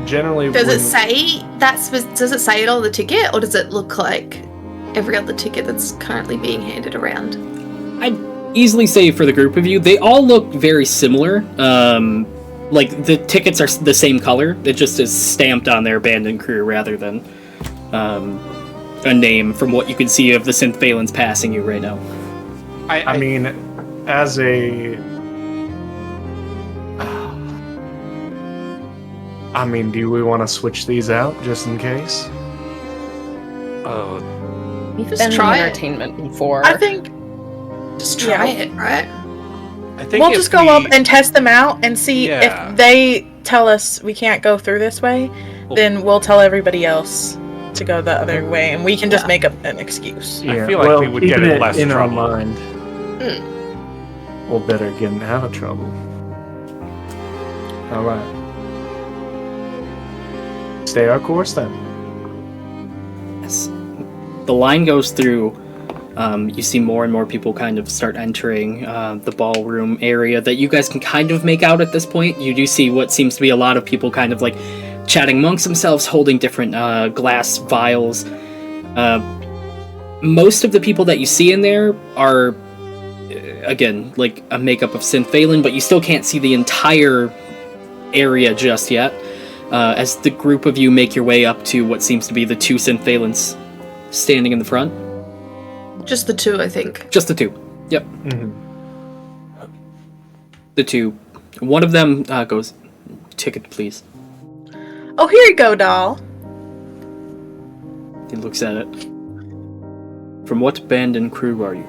generally. Does it wouldn't- say that's? Does it say it on the ticket, or does it look like every other ticket that's currently being handed around? I'd easily say for the group of you, they all look very similar. Like the tickets are the same color. It just is stamped on their band and crew rather than a name from what you can see of the synth Valens passing you right now. I mean, as a... I mean, do we want to switch these out just in case? Oh, We've Just been try in it. entertainment before. I think Just try Yeah. it, right? I think we'll if just go up and test them out and see Yeah. if they tell us we can't go through this way, then we'll tell everybody else to go the other way, and we can just Yeah. make up an excuse. I feel like we would get keeping in it less in trouble. our mind. Hmm. We'll better get out of trouble. All right. Stay our course then. Yes. The line goes through. You see more and more people kind of start entering the ballroom area that you guys can kind of make out at this point. You do see what seems to be a lot of people kind of like chatting amongst themselves, holding different glass vials. Most of the people that you see in there are, again, like a makeup of Synth-Phalin, but you still can't see the entire area just yet. As the group of you make your way up to what seems to be the two Synth-Phalins standing in the front. Just the two, I think. Just the two. Yep. Mm-hmm. The two. One of them goes, "Ticket, please." Oh, here you go, doll. He looks at it. "From what band and crew are you?"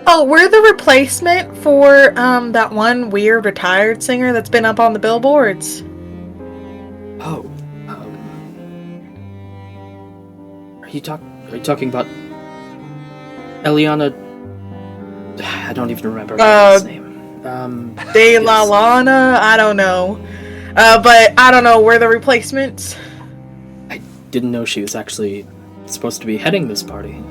Oh, we're the replacement for that one weird retired singer that's been up on the billboards. Oh. Are you talking about Eliana? I don't even remember her name. De La Lana? I don't know. But I don't know, we're the replacements. I didn't know she was actually supposed to be heading this party.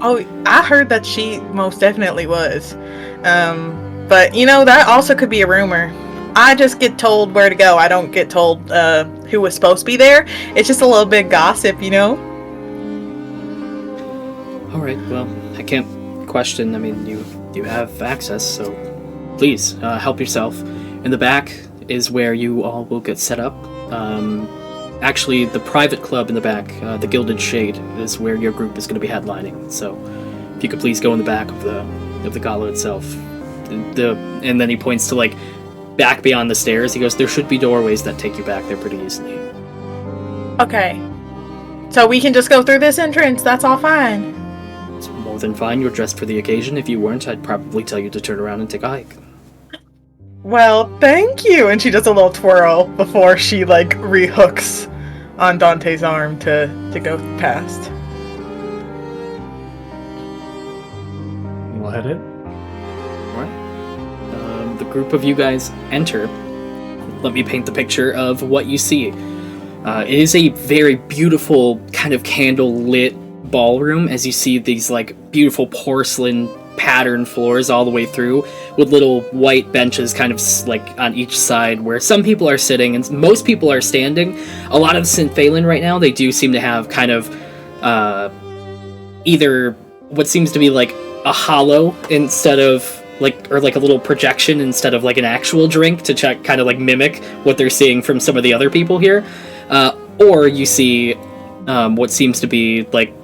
Oh, I heard that she most definitely was. But, you know, that also could be a rumor. I just get told where to go. I don't get told who was supposed to be there. It's just a little bit gossip, you know? All right. Well, I can't question. I mean, you have access, so please help yourself. In the back is where you all will get set up. Actually, the private club in the back, the Gilded Shade, is where your group is going to be headlining. So, if you could please go in the back of the gala itself. And then he points to like back beyond the stairs. He goes, "There should be doorways that take you back there pretty easily." Okay. So we can just go through this entrance. That's all fine. It's more than fine. You're dressed for the occasion. If you weren't, I'd probably tell you to turn around and take a hike. Well, thank you. And she does a little twirl before she like rehooks on Dante's arm to go past. We'll head in. Alright. The group of you guys enter. Let me paint the picture of what you see. It is a very beautiful, kind of candle-lit ballroom, as you see these like beautiful porcelain pattern floors all the way through, with little white benches kind of like on each side where some people are sitting and most people are standing. A lot of the Synth-Phalin right now, they do seem to have kind of either what seems to be like a hollow instead of like, or like a little projection instead of like an actual drink to check, kind of like mimic what they're seeing from some of the other people here. Or you see what seems to be like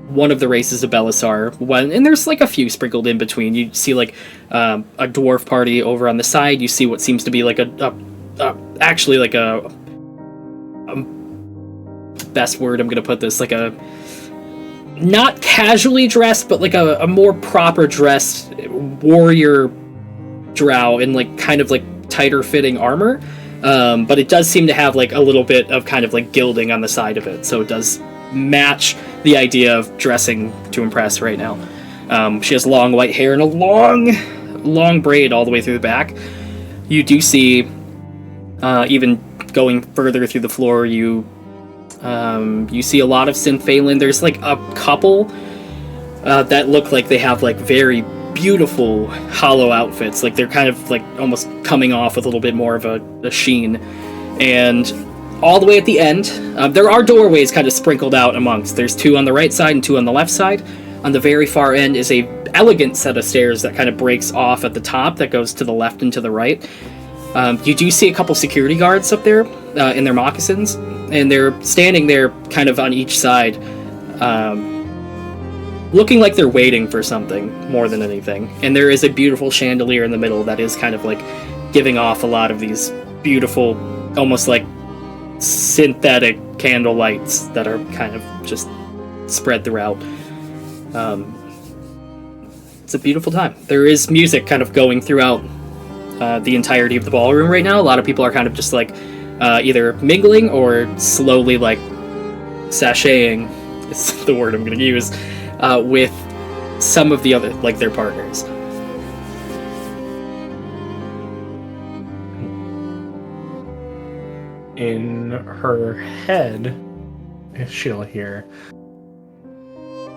one of the races of Belisar, and there's like a few sprinkled in between. You see like a dwarf party over on the side. You see what seems to be like actually like a best word I'm gonna put this, like a not casually dressed, but like a more proper dressed warrior drow in like kind of like tighter fitting armor. But it does seem to have like a little bit of kind of like gilding on the side of it, so it does match the idea of dressing to impress right now. She has long white hair and a long braid all the way through the back. You do see, even going further through the floor, you see a lot of Synth-Phalin. There's like a couple that look like they have like very beautiful hollow outfits. Like they're kind of like almost coming off with a little bit more of a sheen. And all the way at the end, there are doorways kind of sprinkled out amongst. There's two on the right side and two on the left side. On the very far end is a elegant set of stairs that kind of breaks off at the top that goes to the left and to the right. You do see a couple security guards up there in their moccasins, and they're standing there kind of on each side, looking like they're waiting for something more than anything. And there is a beautiful chandelier in the middle that is kind of like giving off a lot of these beautiful, almost like synthetic candle lights that are kind of just spread throughout. It's a beautiful time. There is music kind of going throughout the entirety of the ballroom right now. A lot of people are kind of just like either mingling or slowly like sashaying, is the word I'm going to use, with some of the other, like their partners. In her head, she'll hear,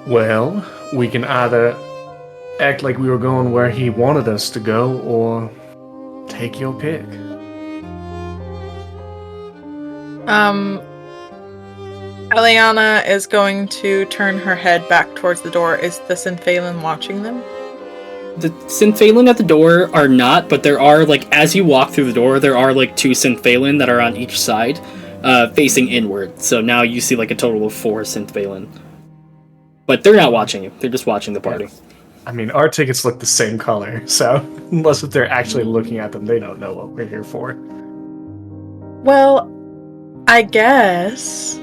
well, we can either act like we were going where he wanted us to go, or take your pick. Eliana is going to turn her head back towards the door. Is the Synphalan watching them? The Synphalan at the door are not, but there are, like, as you walk through the door, there are, like, 2 Synphalan that are on each side, facing inward. So now you see, like, a total of 4 Synphalan. But they're not watching you. They're just watching the party. I mean, our tickets look the same color, so unless if they're actually looking at them, they don't know what we're here for. Well, I guess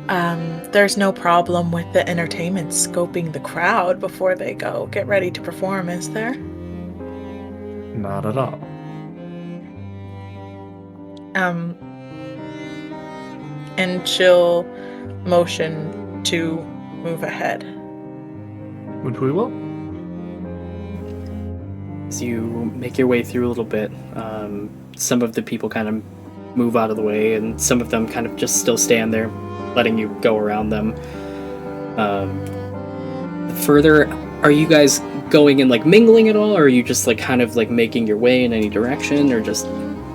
there's no problem with the entertainment scoping the crowd before they go get ready to perform, is there? Not at all. And she'll motion to move ahead. Which we will. As you make your way through a little bit, some of the people kind of move out of the way, and some of them kind of just still stand there, letting you go around them. Further, are you guys going and like mingling at all, or are you just like kind of like making your way in any direction, or just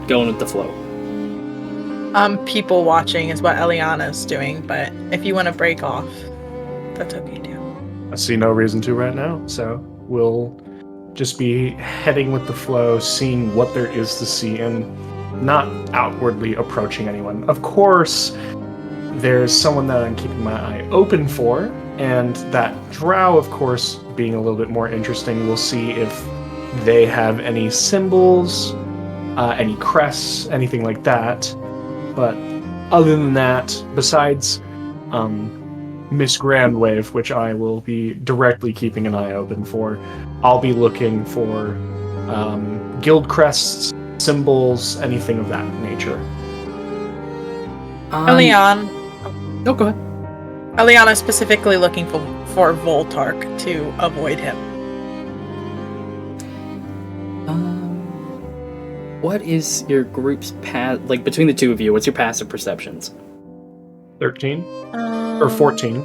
going with the flow? People watching is what Eliana's doing, but if you want to break off, that's okay too. I see no reason to right now, so we'll just be heading with the flow, seeing what there is to see, and not outwardly approaching anyone. Of course, there's someone that I'm keeping my eye open for, and that drow, of course, being a little bit more interesting, we'll see if they have any symbols, any crests, anything like that. But other than that, besides Miss Grandwave, which I will be directly keeping an eye open for, I'll be looking for guild crests, symbols, anything of that nature. Eliana. Oh, go ahead. Eliana specifically looking for Voltark to avoid him. What is your group's like between the two of you? What's your passive perceptions? 13 or 14.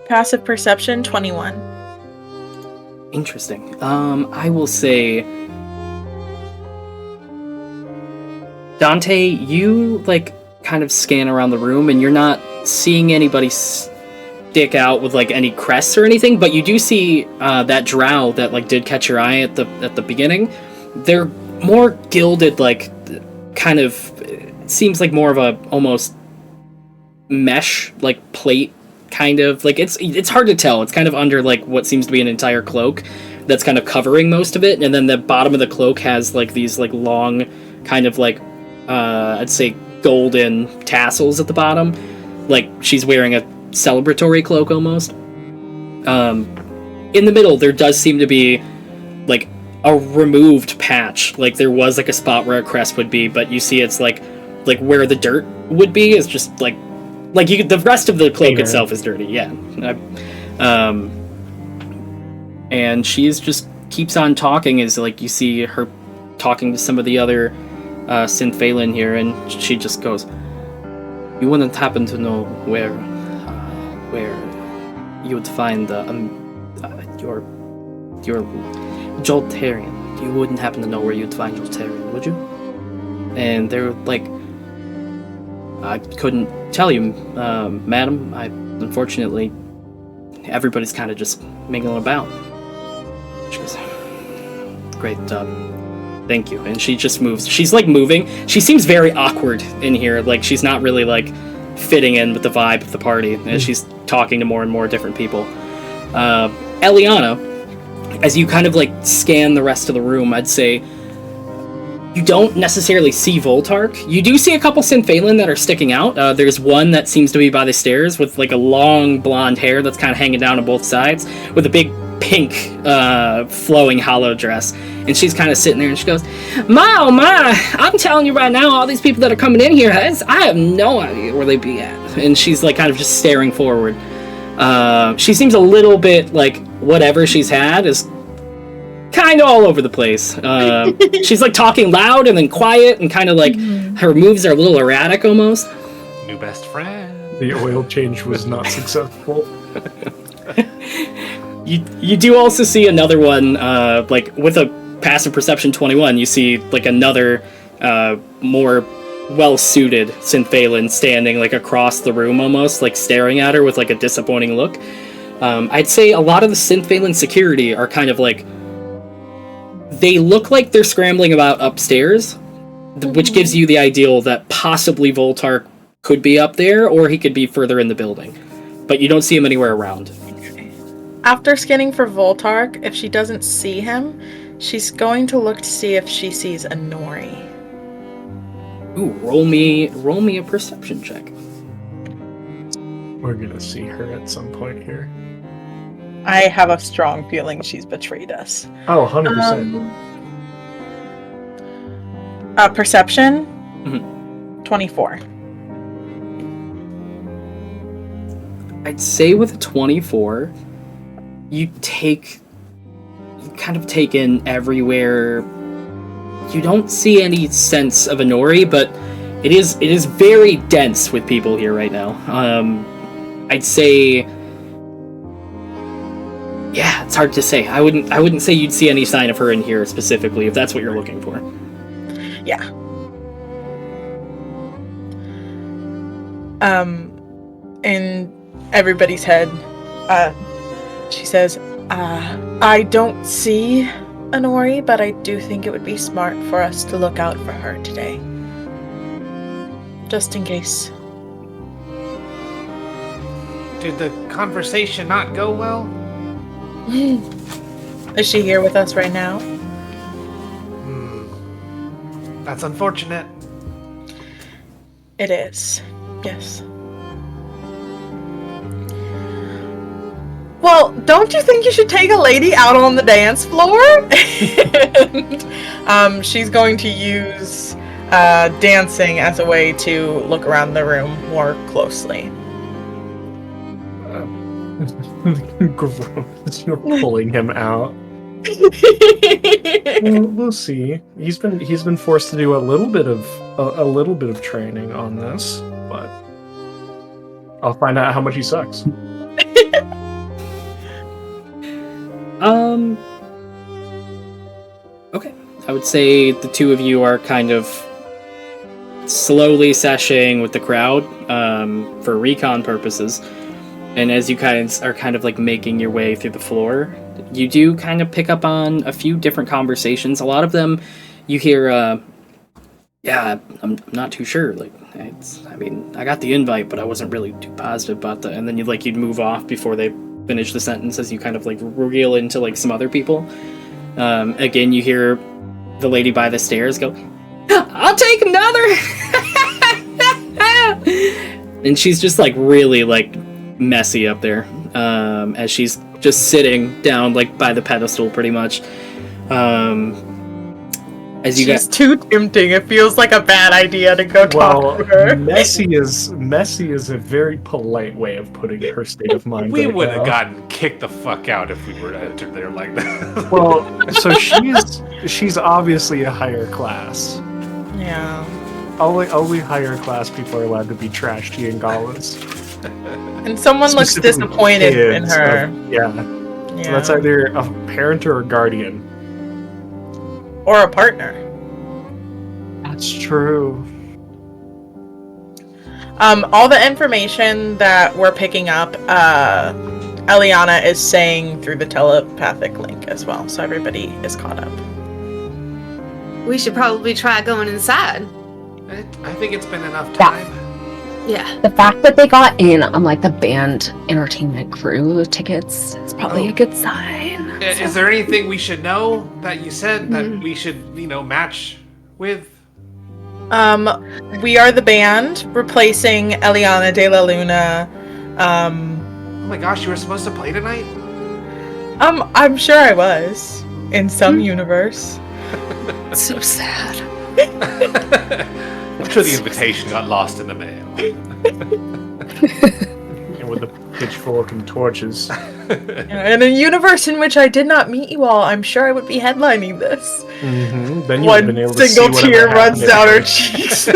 Passive perception 21. Interesting. I will say, Dante, you like kind of scan around the room, and you're not seeing anybody stick out with like any crests or anything, but you do see that drow that like did catch your eye at the beginning. They're more gilded, like kind of seems like more of a almost mesh like plate, kind of like it's hard to tell. It's kind of under like what seems to be an entire cloak that's kind of covering most of it, and then the bottom of the cloak has like these like long kind of like I'd say golden tassels at the bottom, like she's wearing a celebratory cloak almost. In the middle there does seem to be like a removed patch, like there was like a spot where a crest would be, but you see it's like where the dirt would be is just like you, the rest of the cloak itself is dirty, yeah. And she's just keeps on talking as like you see her talking to some of the other Synphalan here, and she just goes, "You wouldn't happen to know where you would find your Joltarian. You wouldn't happen to know where you'd find Joltarian, would you?" And they're like, "I couldn't tell you, madam. Unfortunately, everybody's kind of just mingling about." She goes, "Great, thank you." And she just moves. She's like moving. She seems very awkward in here. Like she's not really like fitting in with the vibe of the party as she's talking to more and more different people. Eliana, as you kind of like scan the rest of the room, I'd say you don't necessarily see Voltark. You do see a couple Synphalin that are sticking out. There's one that seems to be by the stairs with like a long blonde hair that's kind of hanging down on both sides with a big pink flowing hollow dress. And she's kind of sitting there and she goes, "My, oh my, I'm telling you right now, all these people that are coming in here, I have no idea where they be at." And she's like kind of just staring forward. She seems a little bit like whatever she's had is kind of all over the place. She's like talking loud and then quiet and kind of like her moves are a little erratic almost. New best friend. The oil change was not successful. You do also see another one, like with a passive perception 21, you see like another more well-suited Synphalin standing like across the room almost, like staring at her with like a disappointing look. I'd say a lot of the Synphalin security are kind of like, they look like they're scrambling about upstairs, which gives you the ideal that possibly Voltark could be up there or he could be further in the building. But you don't see him anywhere around. After scanning for Voltark, if she doesn't see him, she's going to look to see if she sees a Nori. Ooh, roll me a perception check. We're gonna see her at some point here. I have a strong feeling she's betrayed us. Oh, 100%. Perception? Mhm. 24. I'd say with a 24, you kind of take in everywhere. You don't see any sense of a Nori, but it is very dense with people here right now. I'd say, yeah, it's hard to say. I wouldn't say you'd see any sign of her in here specifically, if that's what you're looking for. Yeah. In everybody's head, she says, I don't see a Nori, but I do think it would be smart for us to look out for her today. Just in case. Did the conversation not go well? Is she here with us right now? That's unfortunate. It is. Yes. Well, don't you think you should take a lady out on the dance floor? And, she's going to use dancing as a way to look around the room more closely. Gross. You're pulling him out. We'll see. He's been forced to do a little bit of training on this, but I'll find out how much he sucks. Okay. I would say the two of you are kind of slowly sashaying with the crowd for recon purposes. And as you guys are kind of like making your way through the floor, you do kind of pick up on a few different conversations. A lot of them you hear, yeah, I'm not too sure. Like, I got the invite, but I wasn't really too positive about that. And then you'd move off before they finish the sentence as you kind of like reel into like some other people. Again, you hear the lady by the stairs go, "I'll take another." And she's just like really like messy up there, as she's just sitting down like by the pedestal pretty much. As you She's too tempting. It feels like a bad idea to go talk to her. Messy is a very polite way of putting her state of mind. We right would have now. gotten kicked the fuck out if we were to enter there like that. Well, so she's obviously a higher class. Yeah. Only higher class people are allowed to be trash Giangalas. And someone looks Specifically disappointed in kids, her. Yeah. Yeah. So that's either a parent or a guardian. Or a partner. That's true. All the information that we're picking up, Eliana is saying through the telepathic link as well, so everybody is caught up. We should probably try going inside. I think it's been enough time. Yeah. The fact that they got in on like the band entertainment crew tickets is probably a good sign. Is there anything we should know that you said that we should, match with? We are the band replacing Eliana de la Luna. Oh my gosh, you were supposed to play tonight? I'm sure I was in some universe. So sad. I'm sure the invitation got lost in the mail. And with the pitchfork and torches. In a universe in which I did not meet you all, I'm sure I would be headlining this. Mm-hmm. Then you would have One been able to see single tear whatever runs happened down her in- cheeks.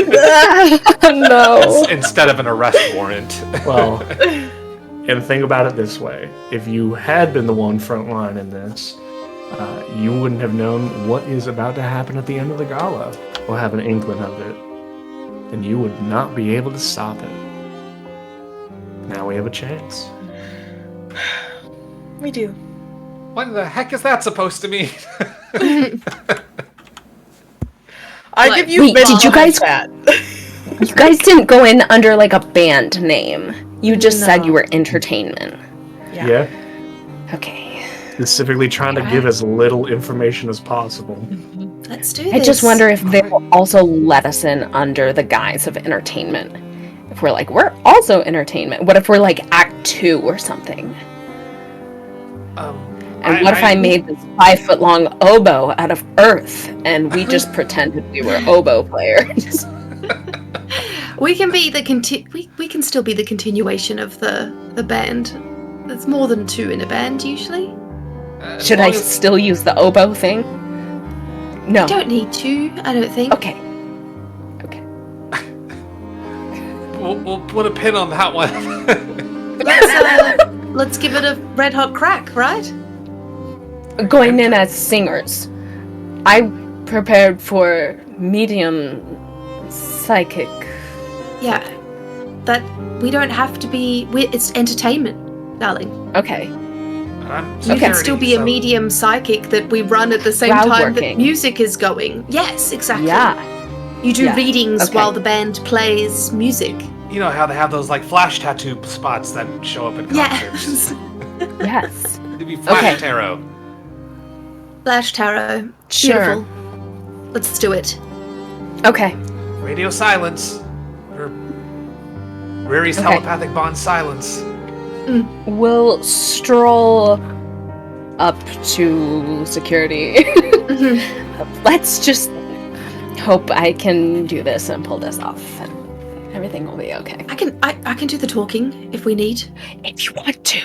No. Instead of an arrest warrant. Well, and think about it this way: if you had been the one front line in this, you wouldn't have known what is about to happen at the end of the gala, or have an inkling of it, and you would not be able to stop it. Now we have a chance. We do. What the heck is that supposed to mean? I Like, give you. wait, did you guys- that? You guys didn't go in under like a band name. You just said No. you were entertainment. Yeah. Okay. Specifically trying to give as little information as possible. Let's do this. I just wonder if they will also let us in under the guise of entertainment. If we're like, we're also entertainment. What if we're like Act 2 or something? And what if I made this 5-foot-long oboe out of earth and we just pretended we were oboe players? We can be the we can still be the continuation of the band. There's more than 2 in a band usually. Should I still use the oboe thing? No. You don't need to, I don't think. Okay. Okay. We'll put a pin on that one. Let's give it a red hot crack, right? Going in as singers, I prepared for medium psychic. Yeah. That we don't have to be. It's entertainment, darling. Okay. I'm You security, can still be a so- medium psychic that we run at the same Crowd time that working. music is going. Yes, exactly. Yeah. You do Yeah. readings Okay. while the band plays music. You know how they have those like flash tattoo spots that show up in concerts? Yes. Yes. It'd be flash Okay. tarot. Flash tarot. Sure. Beautiful. Let's do it. Okay. Radio silence. Or Riri's Okay. telepathic bond silence. We'll stroll up to security. Let's just hope I can do this and pull this off. And everything will be okay. I can do the talking if we need. If you want to.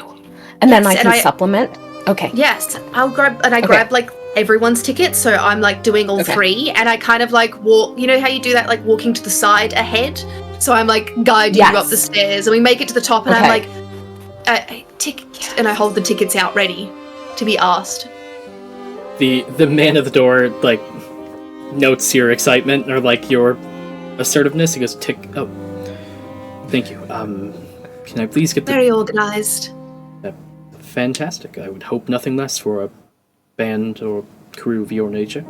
And then Yes, I and can I- supplement. Okay. Yes, I'll grab Okay. grab like everyone's ticket, so I'm like doing all Okay. 3, and I kind of like walk. You know how you do that, like walking to the side ahead. So I'm like guiding you up Yes. the stairs, and we make it to the top, and I'm Okay. like, ticket, and I hold the tickets out ready to be asked. The man at the door like notes your excitement or like your assertiveness. He goes, "Tick. Oh, thank you. Can I please get the Very organized. fantastic? I would hope nothing less for a band or crew of your nature."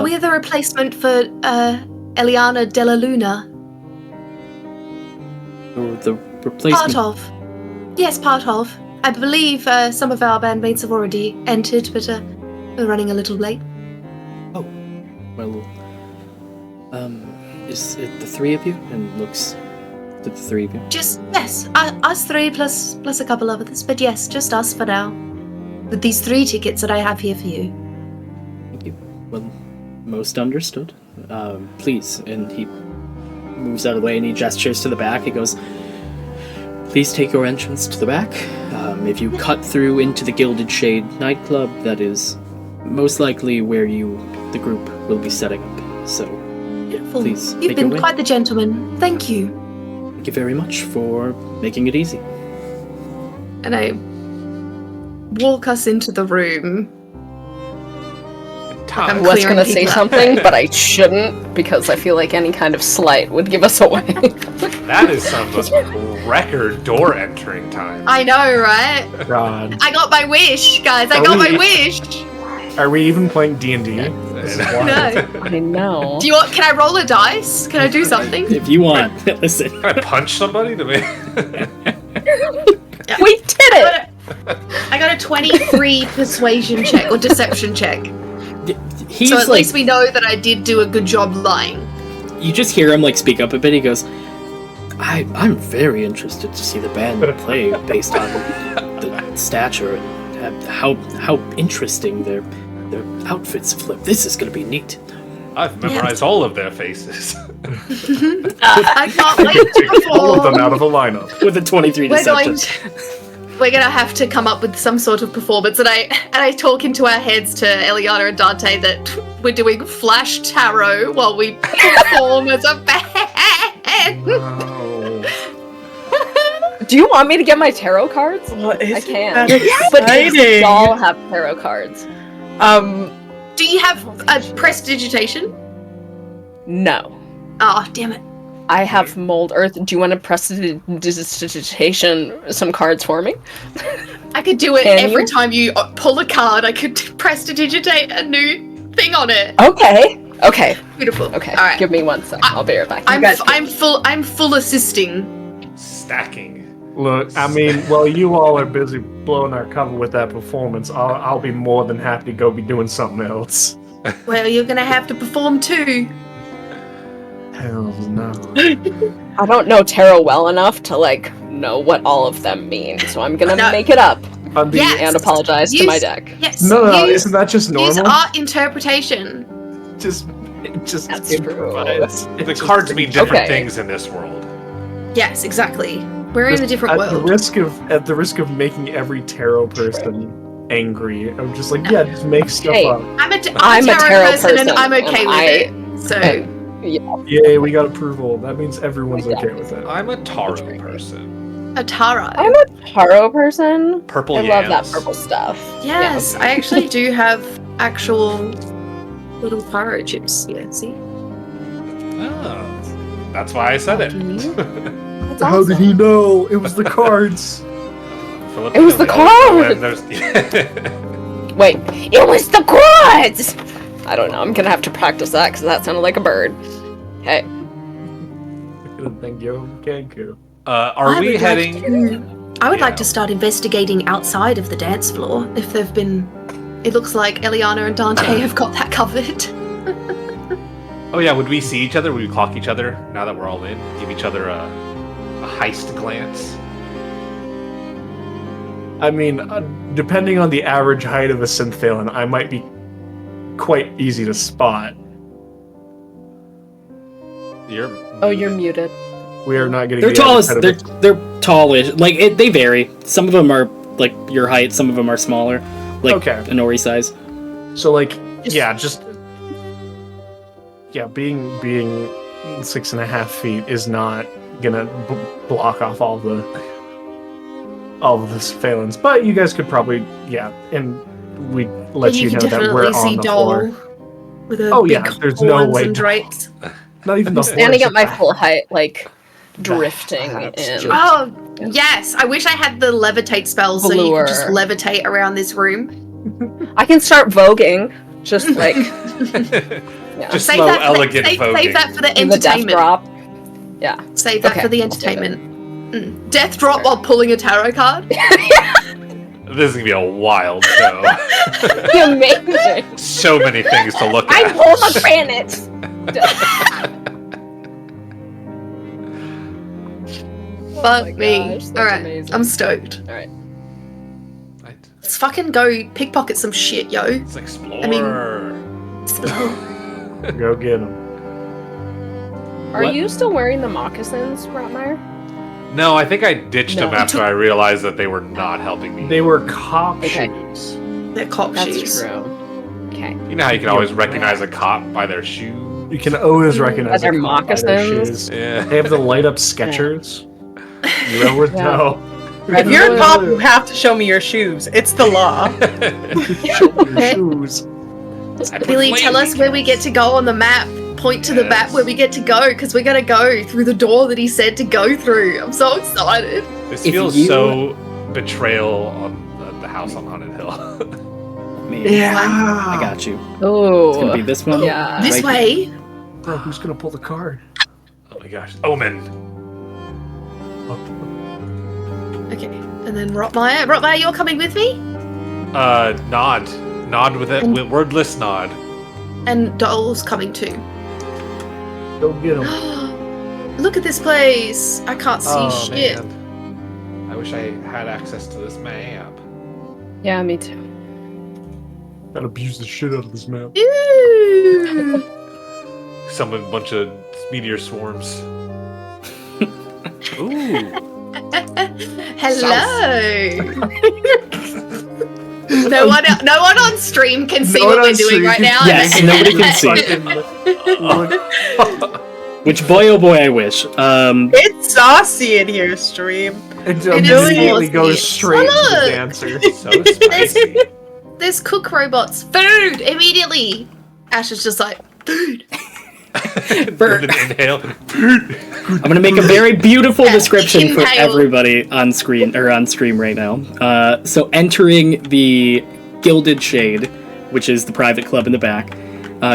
We are the replacement for Eliana de la Luna. Or the replacement. Part of. Yes, part of. I believe some of our bandmates have already entered, but we're running a little late. Well, is it the 3 of you? And looks to the 3 of you. Just, yes, us 3 plus a couple of others, but yes, just us for now. With these 3 tickets that I have here for you. Thank you. Well, most understood. Please, and he moves out of the way and he gestures to the back. He goes, "Please take your entrance to the back. If you cut through into the Gilded Shade nightclub, that is most likely where the group will be setting up. So, Beautiful. Please, You've make your been way. quite the gentleman. Thank you. thank you very much for making it easy." And I walk us into the room. I I'm was clearing going to say people out. something, but I shouldn't because I feel like any kind of slight would give us away. That is some record door entering time. I know, right? God. I got my wish, guys. I got my wish. Are we even playing D&D? This is wild. No. I know. Do you want? Can I roll a dice? Can I do something? If you want, listen. Can I punch somebody to me? Yeah. We did it! I got a 23 persuasion check or deception check. He's So at like, least we know that I did do a good job lying. you just hear him like speak up a bit. He goes, I'm very interested to see the band play based on the stature and how interesting their outfits flip. This is going to be neat. I've memorized all of their faces. I can't wait to All of them perform. out of a lineup. With a 23 deception. We're gonna have to come up with some sort of performance, and I talk into our heads to Eliana and Dante that we're doing flash tarot while we perform as a band. Oh. Do you want me to get my tarot cards? What is I can. that But does exciting? y'all have tarot cards? Do you have a prestidigitation? No. Oh, damn it. I have mold earth. Do you want to prestidigitation some cards for me? I could do it Can every you? time you pull a card. I could prestidigitate a new thing on it. Okay. Okay. Beautiful. Okay. All right. Give me 1 second. I'll be right back. I'm You guys- I'm full assisting. Stacking. Look, I mean, while you all are busy blowing our cover with that performance, I'll be more than happy to go be doing something else. Well, you're gonna have to perform too. Hell no. I don't know tarot well enough to know what all of them mean, so I'm gonna No. make it up Yes. and apologize to my deck. Yes. No, use, isn't that just use normal? art interpretation. Just That's improvise. The cards mean different Okay. things in this world. Yes, exactly. We're in a different At the risk of making every tarot person angry, I'm just like, yeah, just make stuff Hey. up. I'm a I'm a tarot person, and person, I'm okay and with I- it. So Yay, we got approval. That means everyone's okay with it. I'm a Taro person. a Tara. I'm a tarot person. Purple I love that yams. purple stuff. Yes, I actually do have actual little Tara chips. Yeah, see? Oh, that's why I said it. That's How did he know? It was the cards. Philip It was the always know when cards! there's- Wait, it was the cards! I don't know, I'm gonna have to practice that because that sounded like a bird. Okay. Thank you, Kenku. Are we heading? I would like Yeah. to start investigating outside of the dance floor if they've been. It looks like Eliana and Dante have got that covered. Oh yeah, would we see each other? Would we clock each other now that we're all in? Give each other a heist glance? I mean, depending on the average height of a synthphalan, I might be quite easy to spot. You're. Oh, you're muted. We are not getting. They're the tall average as height of they're tallish. They vary. Some of them are like your height. Some of them are smaller, like Okay. an Ori size. So being 6.5 feet is not gonna block off all the phalans, but you guys could probably and we let you know can that we're definitely see on the Doll floor. with a Oh, big yeah, there's no horns way and Doll- drapes. Not even the Standing horns, at my just full height, drifting that's in. just- Oh yes, I wish I had the levitate spell so you could just Velour. levitate around this room. I can start voguing, just yeah. Just Save slow, that, elegant save voguing. that for the in the death entertainment. drop. Yeah. Save that Okay, for the I'll save it. entertainment. Death drop while pulling a tarot card. This is gonna be a wild show. Amazing. So many things to look I at. pulled a granite. Fuck my me. gosh, that's Alright, amazing. I'm stoked. Right. Let's fucking go pickpocket some shit, yo. Let's explore. I Go get them. Are What? you still wearing the moccasins, Rotmeyer? No, I think I ditched No. them after I realized that they were not helping me. They were cop Okay. shoes. They're cop That's shoes. true. Okay. You know how you can always recognize a cop by their shoes? You can always recognize Their a cop by their moccasins. shoes. Yeah. They have the light up Skechers. You always Yeah. know. If you're a cop, you have to show me your shoes. It's the law. Show me your shoes. I put Billy, tell flame us where we get to go on the map. Point to the map Yes. where we get to go, because we're gonna go through the door that he said to go through. I'm so excited. This If feels you- so betrayal on the house on Haunted Hill. Maybe. Yeah. I got you. Oh. It's gonna be this one. Yeah. This Right. way. Bro, who's gonna pull the card? Oh my gosh. Omen. Okay. And then Rotmire. Rotmire, you're coming with me? Nod. Nod with it. And- Wordless nod. And Doll's coming too. Go get him. Look at this place. I can't see Oh shit. man. I wish I had access to this map. Yeah, me too. Gotta abuse the shit out of this map. Ooh. Summon a bunch of meteor swarms. Ooh. Hello. No one on stream can see No what one we're on doing stream right can now. Yes, nobody can see. Which boy, oh boy, I wish. It's saucy in here, stream. It It is immediately saucy. goes straight to Look. the dancer. So spicy. There's cook robots. Food immediately. Ash is just like food. Bert. Inhale. I'm gonna make a very beautiful Yeah, description for inhale. everybody on screen or on stream right now. So entering the Gilded Shade, which is the private club in the back,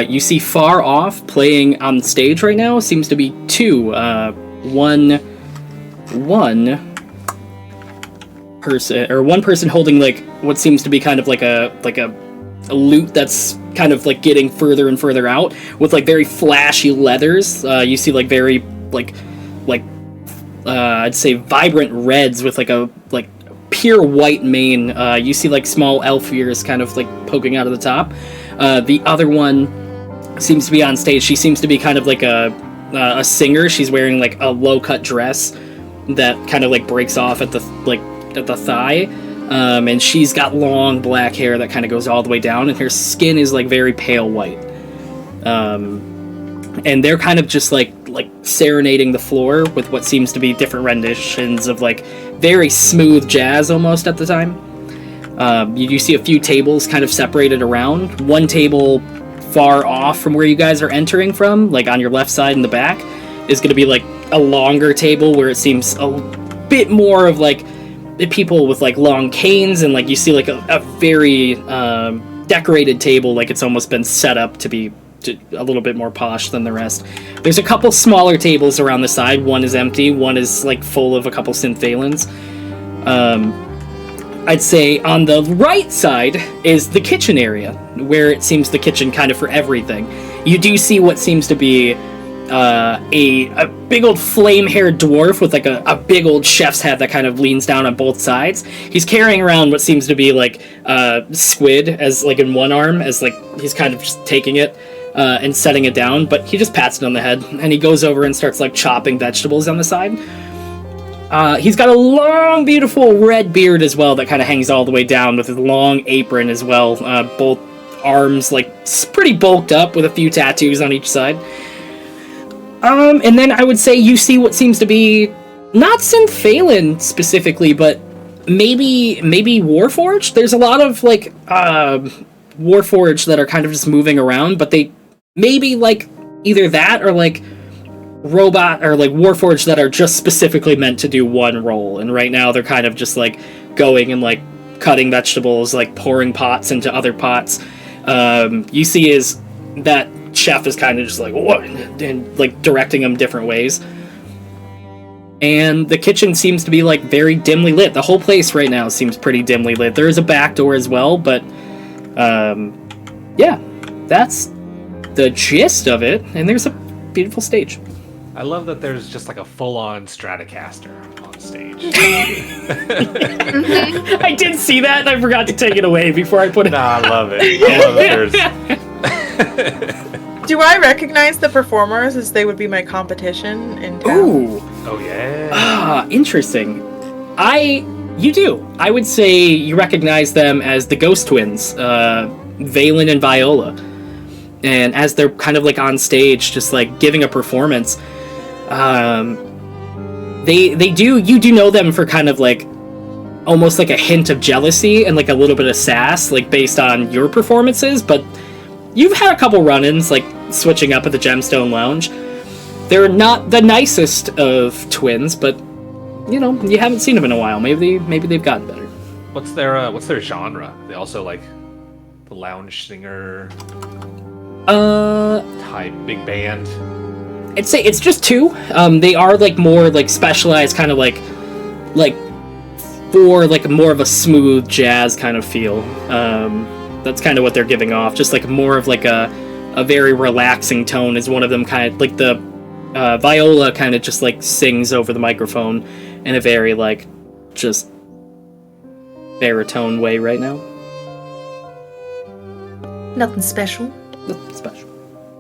you see far off playing on stage right now seems to be two. One person holding like what seems to be kind of like a lute that's kind of like getting further and further out with like very flashy leathers. You see like very like I'd say vibrant reds with like a pure white mane. You see like small elf ears kind of like poking out of the top. The other one seems to be on stage. She seems to be kind of like a singer. She's wearing like a low cut dress that kind of like breaks off at the thigh. And she's got long black hair that kind of goes all the way down, and her skin is like very pale white. And they're kind of just like serenading the floor with what seems to be different renditions of like very smooth jazz almost at the time. You see a few tables kind of separated around. One table far off from where you guys are entering from, like on your left side in the back, is going to be like a longer table where it seems a bit more of like people with like long canes, and like you see like a very decorated table, like it's almost been set up to be a little bit more posh than the rest. There's a couple smaller tables around the side. One is empty, one is like full of a couple synth-valens. I'd say on the right side is the kitchen area, where it seems the kitchen kind of for everything. You do see what seems to be a big old flame-haired dwarf with like a big old chef's hat that kind of leans down on both sides. He's carrying around what seems to be like squid as like in one arm, as like he's kind of just taking it and setting it down, but he just pats it on the head and he goes over and starts like chopping vegetables on the side. He's got a long, beautiful red beard as well that kind of hangs all the way down with his long apron as well. Both arms like pretty bulked up with a few tattoos on each side. And then I would say you see what seems to be not synth-valen specifically, but maybe Warforged. There's a lot of like Warforged that are kind of just moving around, but they maybe like either that or like robot or like Warforged that are just specifically meant to do one role. And right now they're kind of just like going and like cutting vegetables, like pouring pots into other pots. You see is that chef is kind of just like what and like directing them different ways. And the kitchen seems to be like very dimly lit. The whole place right now seems pretty dimly lit. There is a back door as well, but yeah, that's the gist of it. And there's a beautiful stage. I love that there's just like a full-on Stratocaster on stage. I did see that and I forgot to take it away before I put it. Nah, I love it. I love that there's... Do I recognize the performers as they would be my competition in town? Ooh. Oh yeah. Ah, interesting. You do. I would say you recognize them as the Ghost Twins, Valen and Viola. And as they're kind of like on stage, just like giving a performance, you do know them for kind of like almost like a hint of jealousy and like a little bit of sass, like based on your performances, but you've had a couple run-ins, like switching up at the Gemstone Lounge. They're not the nicest of twins, but you know, you haven't seen them in a while. Maybe they've gotten better. What's their genre? They also like The lounge singer Uh, type big band. I'd say it's just two. They are like more like specialized, kind of like for like more of a smooth jazz kind of feel. That's kind of what they're giving off. Just like more of like a very relaxing tone is one of them. Kind of like the viola kind of just like sings over the microphone in a very like just baritone way right now. Nothing special. Nothing special.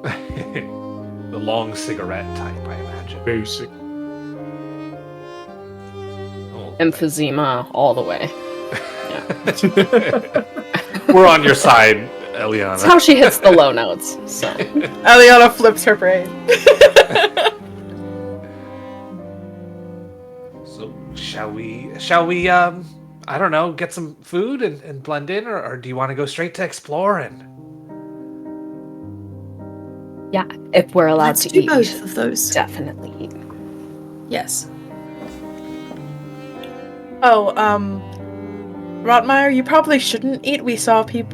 The long cigarette type, I imagine. Basic. Oh. Emphysema all the way. We're on your side, Eliana. That's how she hits the low notes. So Eliana flips her brain. So shall we I don't know, get some food and blend in, or do you want to go straight to exploring? yeah, if we're allowed Let's to do eat, both of those. definitely eat. Yes. Oh, Rotmeyer, you probably shouldn't eat. We saw the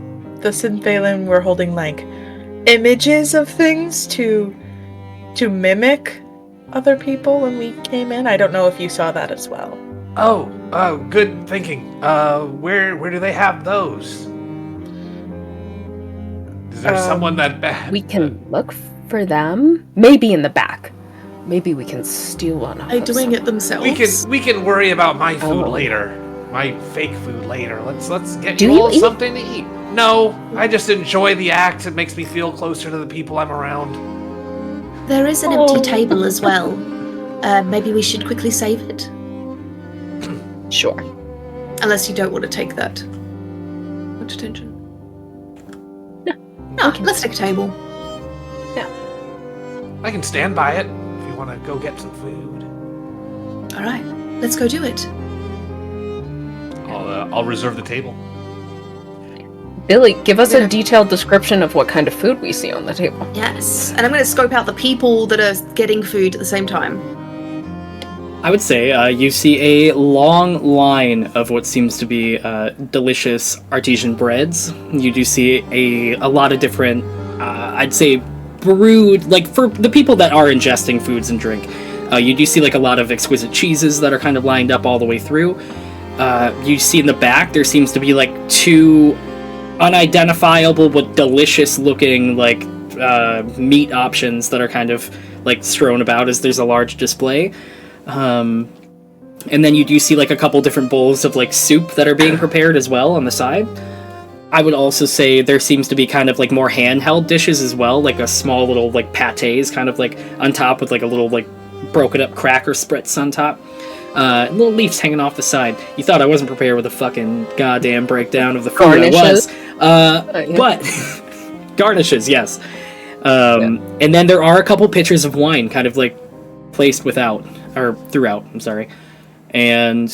Synthalen were holding like images of things to mimic other people when we came in. I don't know if you saw that as well. Oh, good thinking. Where do they have those? Is there someone that We can look for them. Maybe in the back. Maybe we can steal one. Are they doing it themselves? we can worry about my food Oh. later. My fake food later. Let's get Do you you all eat? something to eat. No, I just enjoy the act. It makes me feel closer to the people I'm around. There is an empty table as well. Maybe we should quickly save it. Sure. Unless you don't want to take that much attention. No. No, let's take a table. I can stand by it if you want to go get some food. All right, let's go do it. I'll reserve the table. Billy, give us a detailed description of what kind of food we see on the table. Yes, and I'm going to scope out the people that are getting food at the same time. I would say you see a long line of what seems to be delicious artesian breads. You do see a lot of different, I'd say, brewed, like for the people that are ingesting foods and drink. You do see like a lot of exquisite cheeses that are kind of lined up all the way through. You see in the back there seems to be like two unidentifiable but delicious looking like meat options that are kind of like strewn about as there's a large display. And then you do see like a couple different bowls of like soup that are being prepared as well on the side. I would also say there seems to be kind of like more handheld dishes as well, like a small little like pâtés kind of like on top with like a little like broken up cracker spritz on top. Little leaves hanging off the side. You thought I wasn't prepared with a fucking goddamn breakdown of the food. Garnishes. I was. But garnishes, yes. And then there are a couple pitchers of wine kind of like placed throughout, I'm sorry. And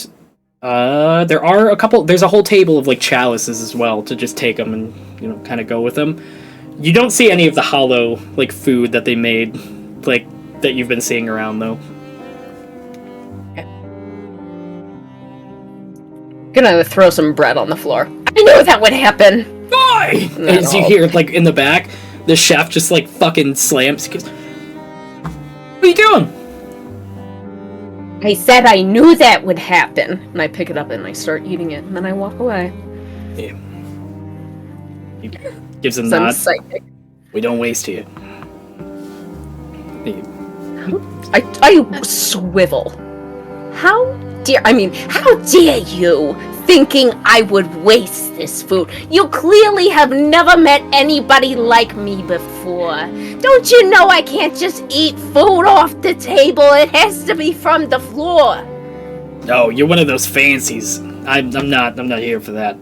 there are there's a whole table of like chalices as well to just take them and, kind of go with them. You don't see any of the hollow like food that they made, like that you've been seeing around though. Gonna throw some bread on the floor. I knew that would happen. Why? As you hear like in the back, the chef just like fucking slams. He goes, "What are you doing?" I said I knew that would happen. And I pick it up and I start eating it, and then I walk away. Yeah. He gives a I'm nod. psychic. We don't waste here. I swivel. How dare you thinking I would waste this food? You clearly have never met anybody like me before. Don't you know I can't just eat food off the table? It has to be from the floor. Oh, you're one of those fancies. I'm not here for that.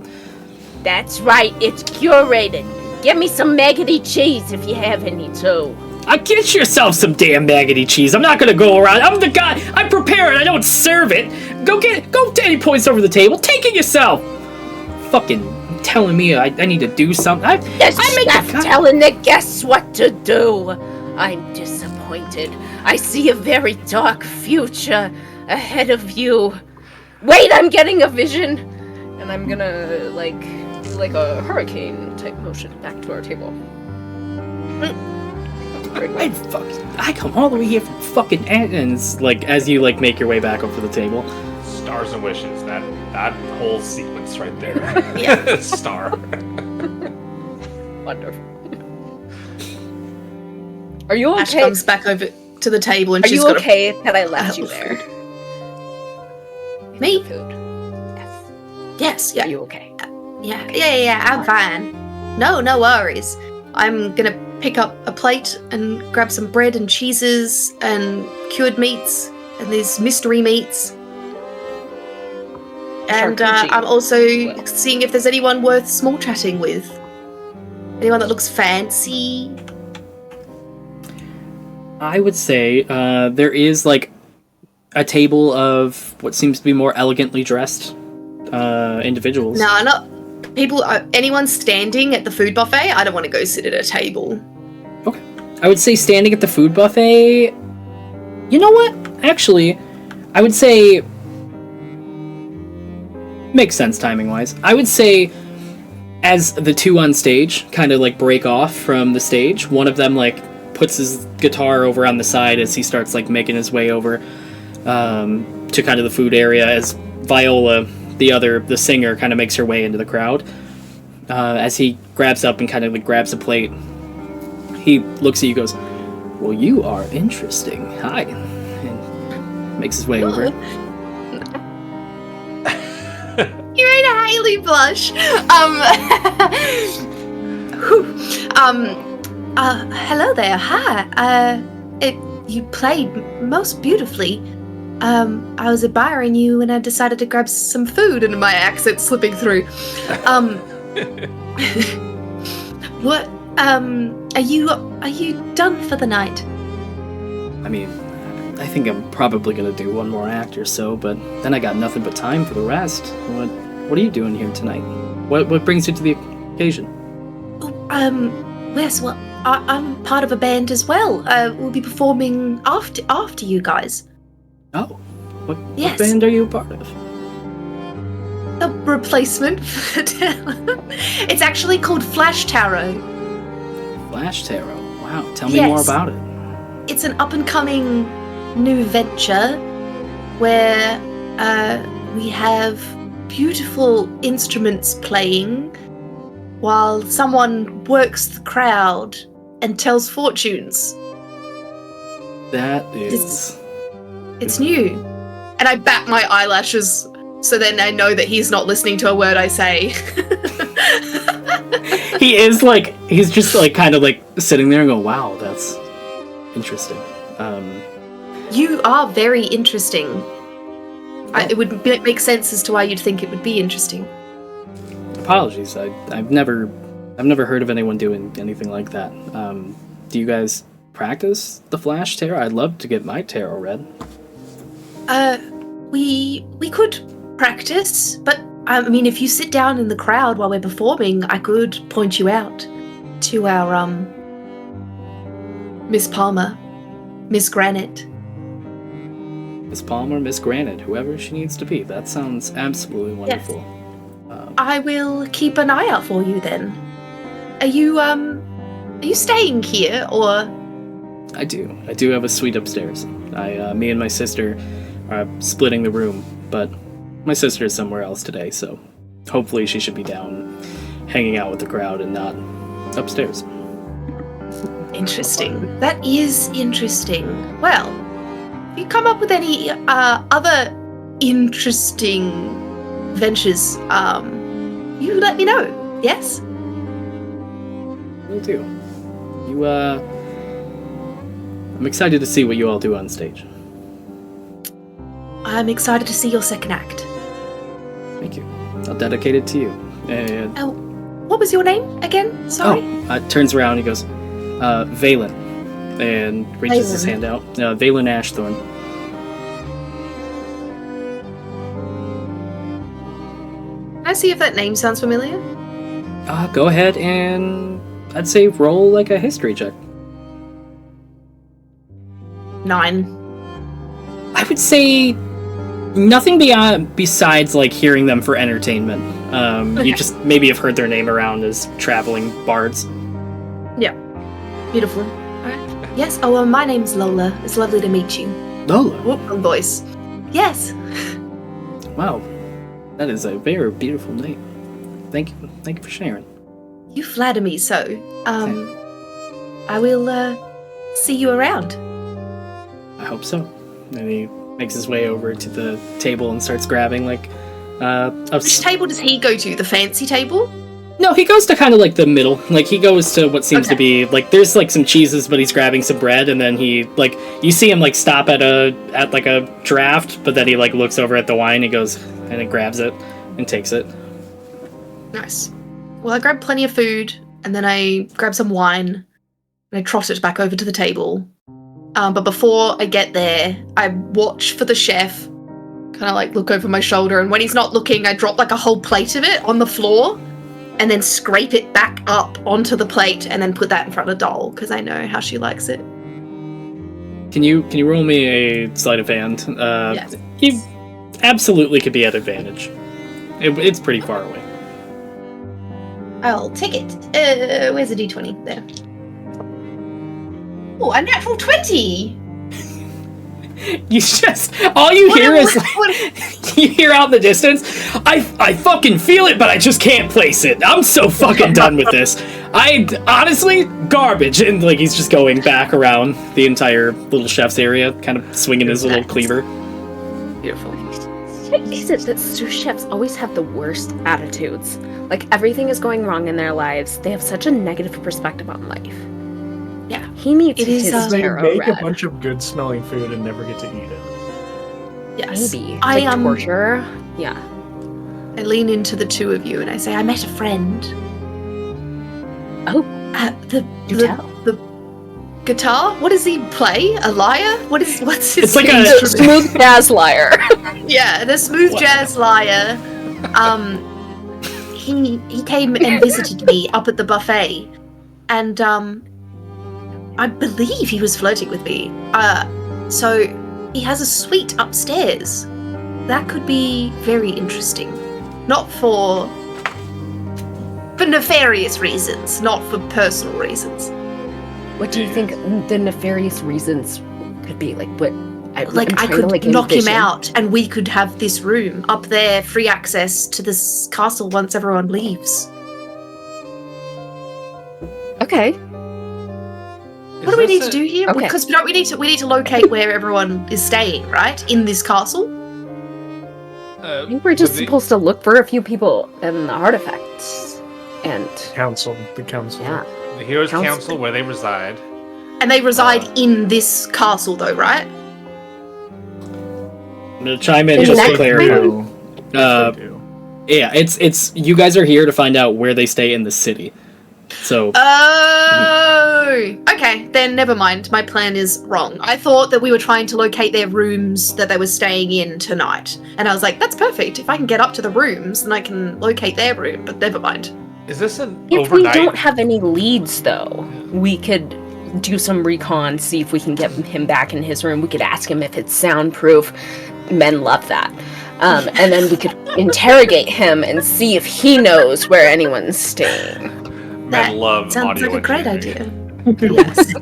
That's right, it's curated. Get me some maggoty cheese if you have any too. Get yourself some damn maggoty cheese. I'm not gonna go around. I'm the guy. I prepare it. I don't serve it. Go to any points over the table. Take it yourself. Fucking telling me I need to do something. I make telling the guests what to do. I'm disappointed. I see a very dark future ahead of you. Wait, I'm getting a vision. And I'm gonna do like a hurricane type motion back to our table. I come all the way here from fucking and it's like as you like make your way back up to the table. Stars and wishes. That whole sequence right there. Yeah. Star. Wonderful. Are you Ash okay? comes back over to the table and Are she's you got okay that I left a you there? Me? Food. Yes. Yes, yeah. Are you okay? Yeah, I'm fine. No worries. I'm gonna pick up a plate and grab some bread and cheeses and cured meats and these mystery meats. And Charcuterie. I'm also seeing if there's anyone worth small chatting with. Anyone that looks fancy. I would say there is like a table of what seems to be more elegantly dressed individuals. No, not people. Anyone standing at the food buffet? I don't want to go sit at a table. Okay. I would say standing at the food buffet. You know what? Actually, I would say makes sense timing wise. I would say as the two on stage kind of like break off from the stage, one of them like puts his guitar over on the side as he starts like making his way over to kind of the food area as Viola, the singer, kind of makes her way into the crowd. As he grabs up and kind of like grabs a plate, he looks at you, goes, "Well, you are interesting. Hi," and makes his way over. You made a Haley blush. Hello there. Hi. You played most beautifully. I was admiring you and I decided to grab some food, and my accent slipping through. What? Are you done for the night? I mean, I think I'm probably gonna do one more act or so, but then I got nothing but time for the rest. What are you doing here tonight? What brings you to the occasion? Yes, well, I'm part of a band as well. We'll be performing after you guys. Oh, what Yes. band are you a part of? A replacement for It's actually called Flash Tarot. Flash Tarot. Wow, tell me more Yes. about it. It's an up-and-coming new venture where we have beautiful instruments playing while someone works the crowd and tells fortunes. That is... It's new. And I bat my eyelashes so then I know that he's not listening to a word I say. He is like, he's just like kind of like sitting there and go, "Wow, that's interesting." You are very interesting. It would make sense as to why you'd think it would be interesting. Apologies, I've never heard of anyone doing anything like that. Do you guys practice the Flash Tarot? I'd love to get my tarot read. We could practice, but I mean, if you sit down in the crowd while we're performing, I could point you out to our Miss Palmer, Miss Granite. Miss Palmer, Miss Granite, whoever she needs to be. That sounds absolutely wonderful. I will keep an eye out for you then. Are you staying here or? I do have a suite upstairs. Me and my sister are splitting the room, but my sister is somewhere else today, so hopefully she should be down hanging out with the crowd and not upstairs. Interesting. That is interesting. Well, if you come up with any other interesting ventures, you let me know. Yes? Will do. I'm excited to see what you all do on stage. I'm excited to see your second act. Thank you. I'll dedicate it to you. And What was your name again? Sorry. Turns around and he goes, Valen, and reaches his Valen. hand out. Valen Ashthorn. Can I see if that name sounds familiar? Go ahead and I'd say roll like a history check. 9. I would say Nothing besides like hearing them for entertainment. Okay. You just maybe have heard their name around as traveling bards. Yeah. Beautiful. Alright. Yes, my name's Lola. It's lovely to meet you. Lola. Whoop, wrong voice. Yes. Wow. That is a very beautiful name. Thank you for sharing. You flatter me so. I will see you around. I hope so. And he makes his way over to the table and starts grabbing like Which table does he go to? The fancy table? No, he goes to kind of like the middle. Like he goes to what seems to be like there's like some cheeses, but he's grabbing some bread, and then he like you see him like stop at like a draft, but then he like looks over at the wine. He goes and he grabs it and takes it. Nice. Well, I grab plenty of food, and then I grab some wine, and I trot it back over to the table. But before I get there, I watch for the chef, kind of like look over my shoulder, and when he's not looking, I drop like a whole plate of it on the floor, and then scrape it back up onto the plate, and then put that in front of Doll, because I know how she likes it. Can you roll me a sleight of hand? Yes. You absolutely could be at advantage. It's pretty far away. I'll take it. Where's the d20? There. Oh, a natural 20! You just all you hear is like, you hear out in the distance. I fucking feel it, but I just can't place it. I'm so fucking done with this. I honestly garbage, and like he's just going back around the entire little chef's area, kind of swinging his little cleaver. Beautiful. What is it that sous chefs always have the worst attitudes? Like everything is going wrong in their lives. They have such a negative perspective on life. Yeah. He needs It is, his They tarot make read. a bunch of good smelling food and never get to eat it. Yes. Maybe. I Like torture. Yeah. I lean into the two of you and I say, I met a friend. Oh, The tell. the guitar? What does he play? A lyre? What's his It's like a instrument? Smooth jazz liar. Yeah, the smooth jazz lyre. He came and visited me up at the buffet, and I believe he was flirting with me. So he has a suite upstairs. That could be very interesting. Not for nefarious reasons, not for personal reasons. What do you think the nefarious reasons could be? Like what? I I'm trying could to, knock him envision. out, and we could have this room up there, free access to this castle once everyone leaves. Okay. What do we need to do here? Okay. Because we need to locate where everyone is staying, right? In this castle. I think we're just supposed to look for a few people and the artifacts. And The council. yeah. The Heroes Council. Council, where they reside. And they reside in this castle, though, right? I'm gonna chime in Is just that to clarify. They do. Yeah, it's you guys are here to find out where they stay in the city. So Oh, okay. Then never mind. My plan is wrong. I thought that we were trying to locate their rooms that they were staying in tonight, and I was like, "That's perfect. If I can get up to the rooms, then I can locate their room." But never mind. Is this an If overnight? we don't have any leads, though, we could do some recon, see if we can get him back in his room. We could ask him if it's soundproof. Men love that. And then we could interrogate him and see if he knows where anyone's staying. Men love Sounds audio like a great engineering. idea. Yes.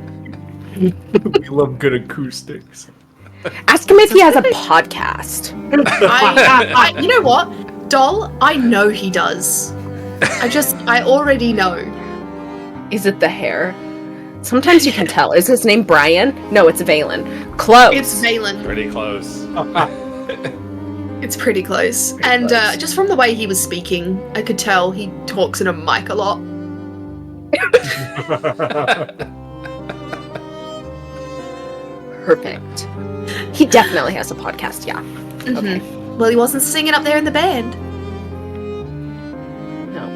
We love good acoustics. Ask him if he has a podcast. I you know what, Doll? I know he does. I already know. Is it the hair? Sometimes you can tell. Is his name Brian? No, it's Valen. Close. It's Valen. Pretty close. It's pretty close. And just from the way he was speaking, I could tell he talks in a mic a lot. Perfect. He definitely has a podcast, yeah. Okay. Well, he wasn't singing up there in the band. No.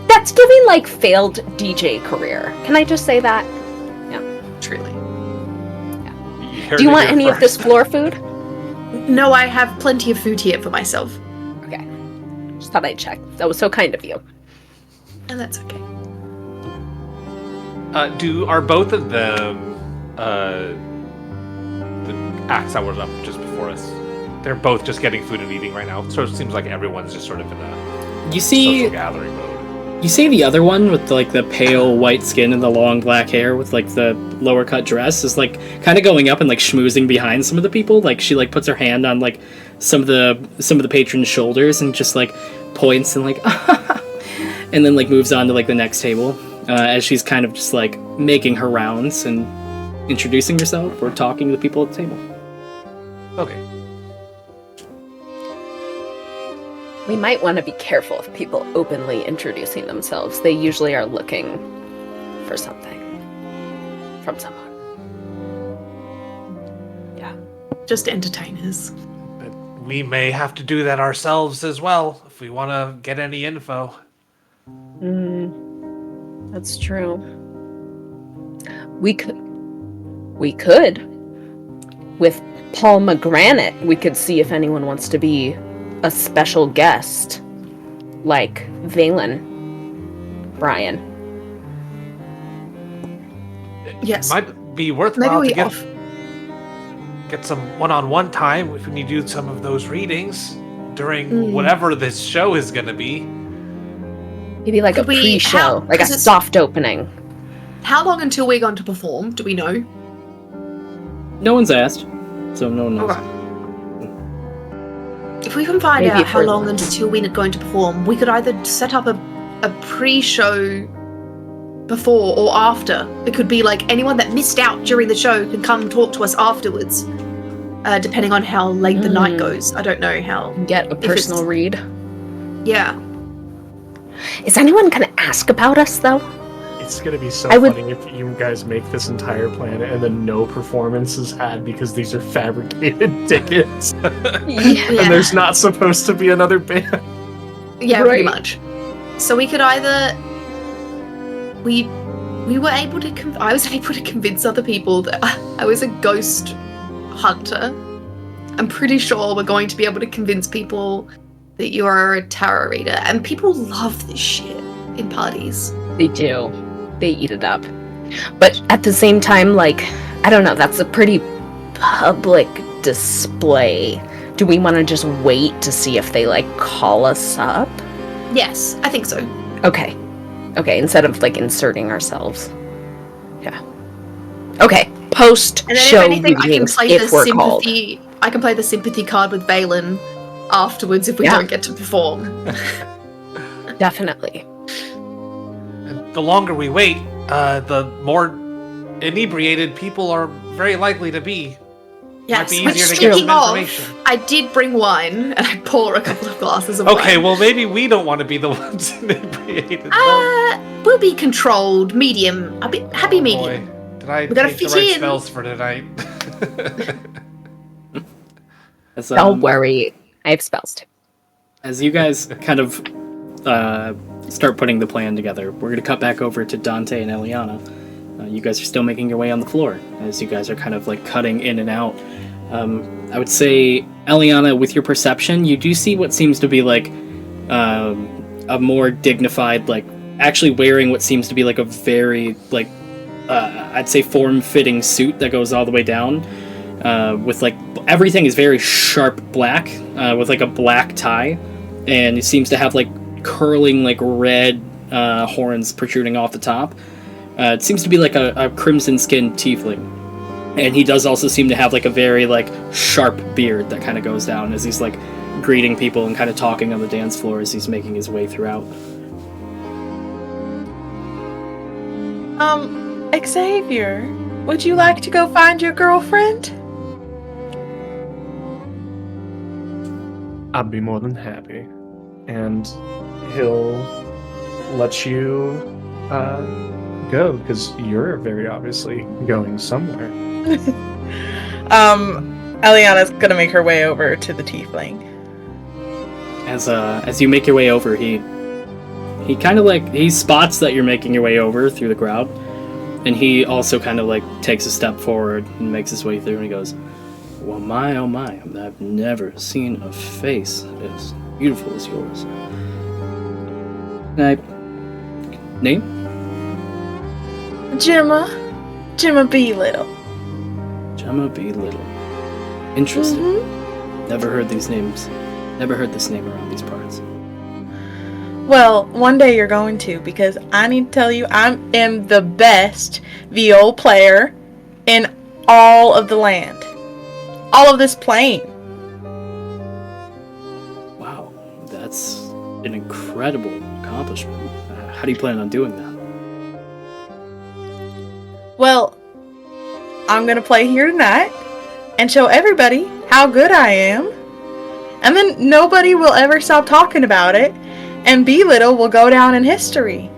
That's giving, like, failed DJ career. Can I just say that? Truly. Do you want any of this floor food? No, I have plenty of food here for myself. Okay. Just thought I'd check. That was so kind of you. And that's okay. Are both of them the axe that was up just before us? they're both just getting food and eating right now. So it seems like everyone's just sort of in a You see, social gathering mode. you see the other one with like the pale white skin and the long black hair with like the lower cut dress is like kind of going up and like schmoozing behind some of the people. Like she like puts her hand on like some of the patrons' shoulders and just like points and like and then like moves on to like the next table as she's kind of just like making her rounds and introducing herself or talking to the people at the table. Okay. We might want to be careful of people openly introducing themselves. They usually are looking for something from someone. Yeah. Just entertainers. But we may have to do that ourselves as well if we want to get any info. That's true. We could. With Palma Granite, we could see if anyone wants to be a special guest, like Valen, Brian. Yes. It might be worthwhile to get some one-on-one time if we need to do some of those readings during whatever this show is going to be. Maybe like Could a we- pre-show, how- like a 'cause it's- soft opening. How long until we're going to perform? Do we know? No one's asked, so no one knows. Okay. If we can find Maybe out a how first long one. until we're going to perform, we could either set up a pre-show before or after. It could be like anyone that missed out during the show can come talk to us afterwards, depending on how late the night goes. I don't know how. Get a it's- personal read. Yeah. Is anyone gonna ask about us though? It's gonna be so I would- funny if you guys make this entire planet and then no performance is had because these are fabricated tickets Yeah. and there's not supposed to be another band. Yeah, pretty Right. much. So we could either we were able to I was able to convince other people that I was a ghost hunter. I'm pretty sure we're going to be able to convince people that you are a tarot reader, and people love this shit in parties. They do. They eat it up. But at the same time, like, I don't know, that's a pretty public display. Do we want to just wait to see if they, like, call us up? Yes, I think so. Okay. Okay, instead of, like, inserting ourselves. Yeah. Okay, And then post-show if anything, I can readings, play if the we're called. sympathy. I can play the sympathy card with Valen afterwards if we Yeah. don't get to perform. Definitely. And the longer we wait, the more inebriated people are very likely to be. Yes, Might be which, easier to get speaking some of, information. I did bring wine, and I pour a couple of glasses of Okay, wine. well maybe we don't want to be the ones inebriated. We'll be controlled, medium, a bit happy medium. Boy, did I We gotta take the fit right in. spells for tonight? As, Don't worry. I have spells too. As you guys kind of start putting the plan together, we're going to cut back over to Dante and Eliana. You guys are still making your way on the floor as you guys are kind of like cutting in and out. I would say, Eliana, with your perception, you do see what seems to be like a more dignified, like actually wearing what seems to be like a very like I'd say form-fitting suit that goes all the way down. With like everything is very sharp black with like a black tie, and it seems to have like curling like red horns protruding off the top. It seems to be like a crimson skinned tiefling, and he does also seem to have like a very like sharp beard that kind of goes down as he's like greeting people and kind of talking on the dance floor as he's making his way throughout. Xavier, would you like to go find your girlfriend? I'd be more than happy. And he'll let you go, because you're very obviously going somewhere. Eliana's gonna make her way over to the tiefling. As you make your way over, he kind of like he spots that you're making your way over through the crowd, and he also kind of like takes a step forward and makes his way through, and he goes, "Well, my oh my, I've never seen a face as beautiful as yours." Name? Gemma B. Little. Gemma B. Little. Interesting. Never heard these names. Never heard this name around these parts. Well, one day you're going to, because I need to tell you, I am the best viol player in all of the land. All of this plane. Wow, that's an incredible accomplishment. How do you plan on doing that? Well, I'm going to play here tonight and show everybody how good I am. And then nobody will ever stop talking about it. And B-Little will go down in history.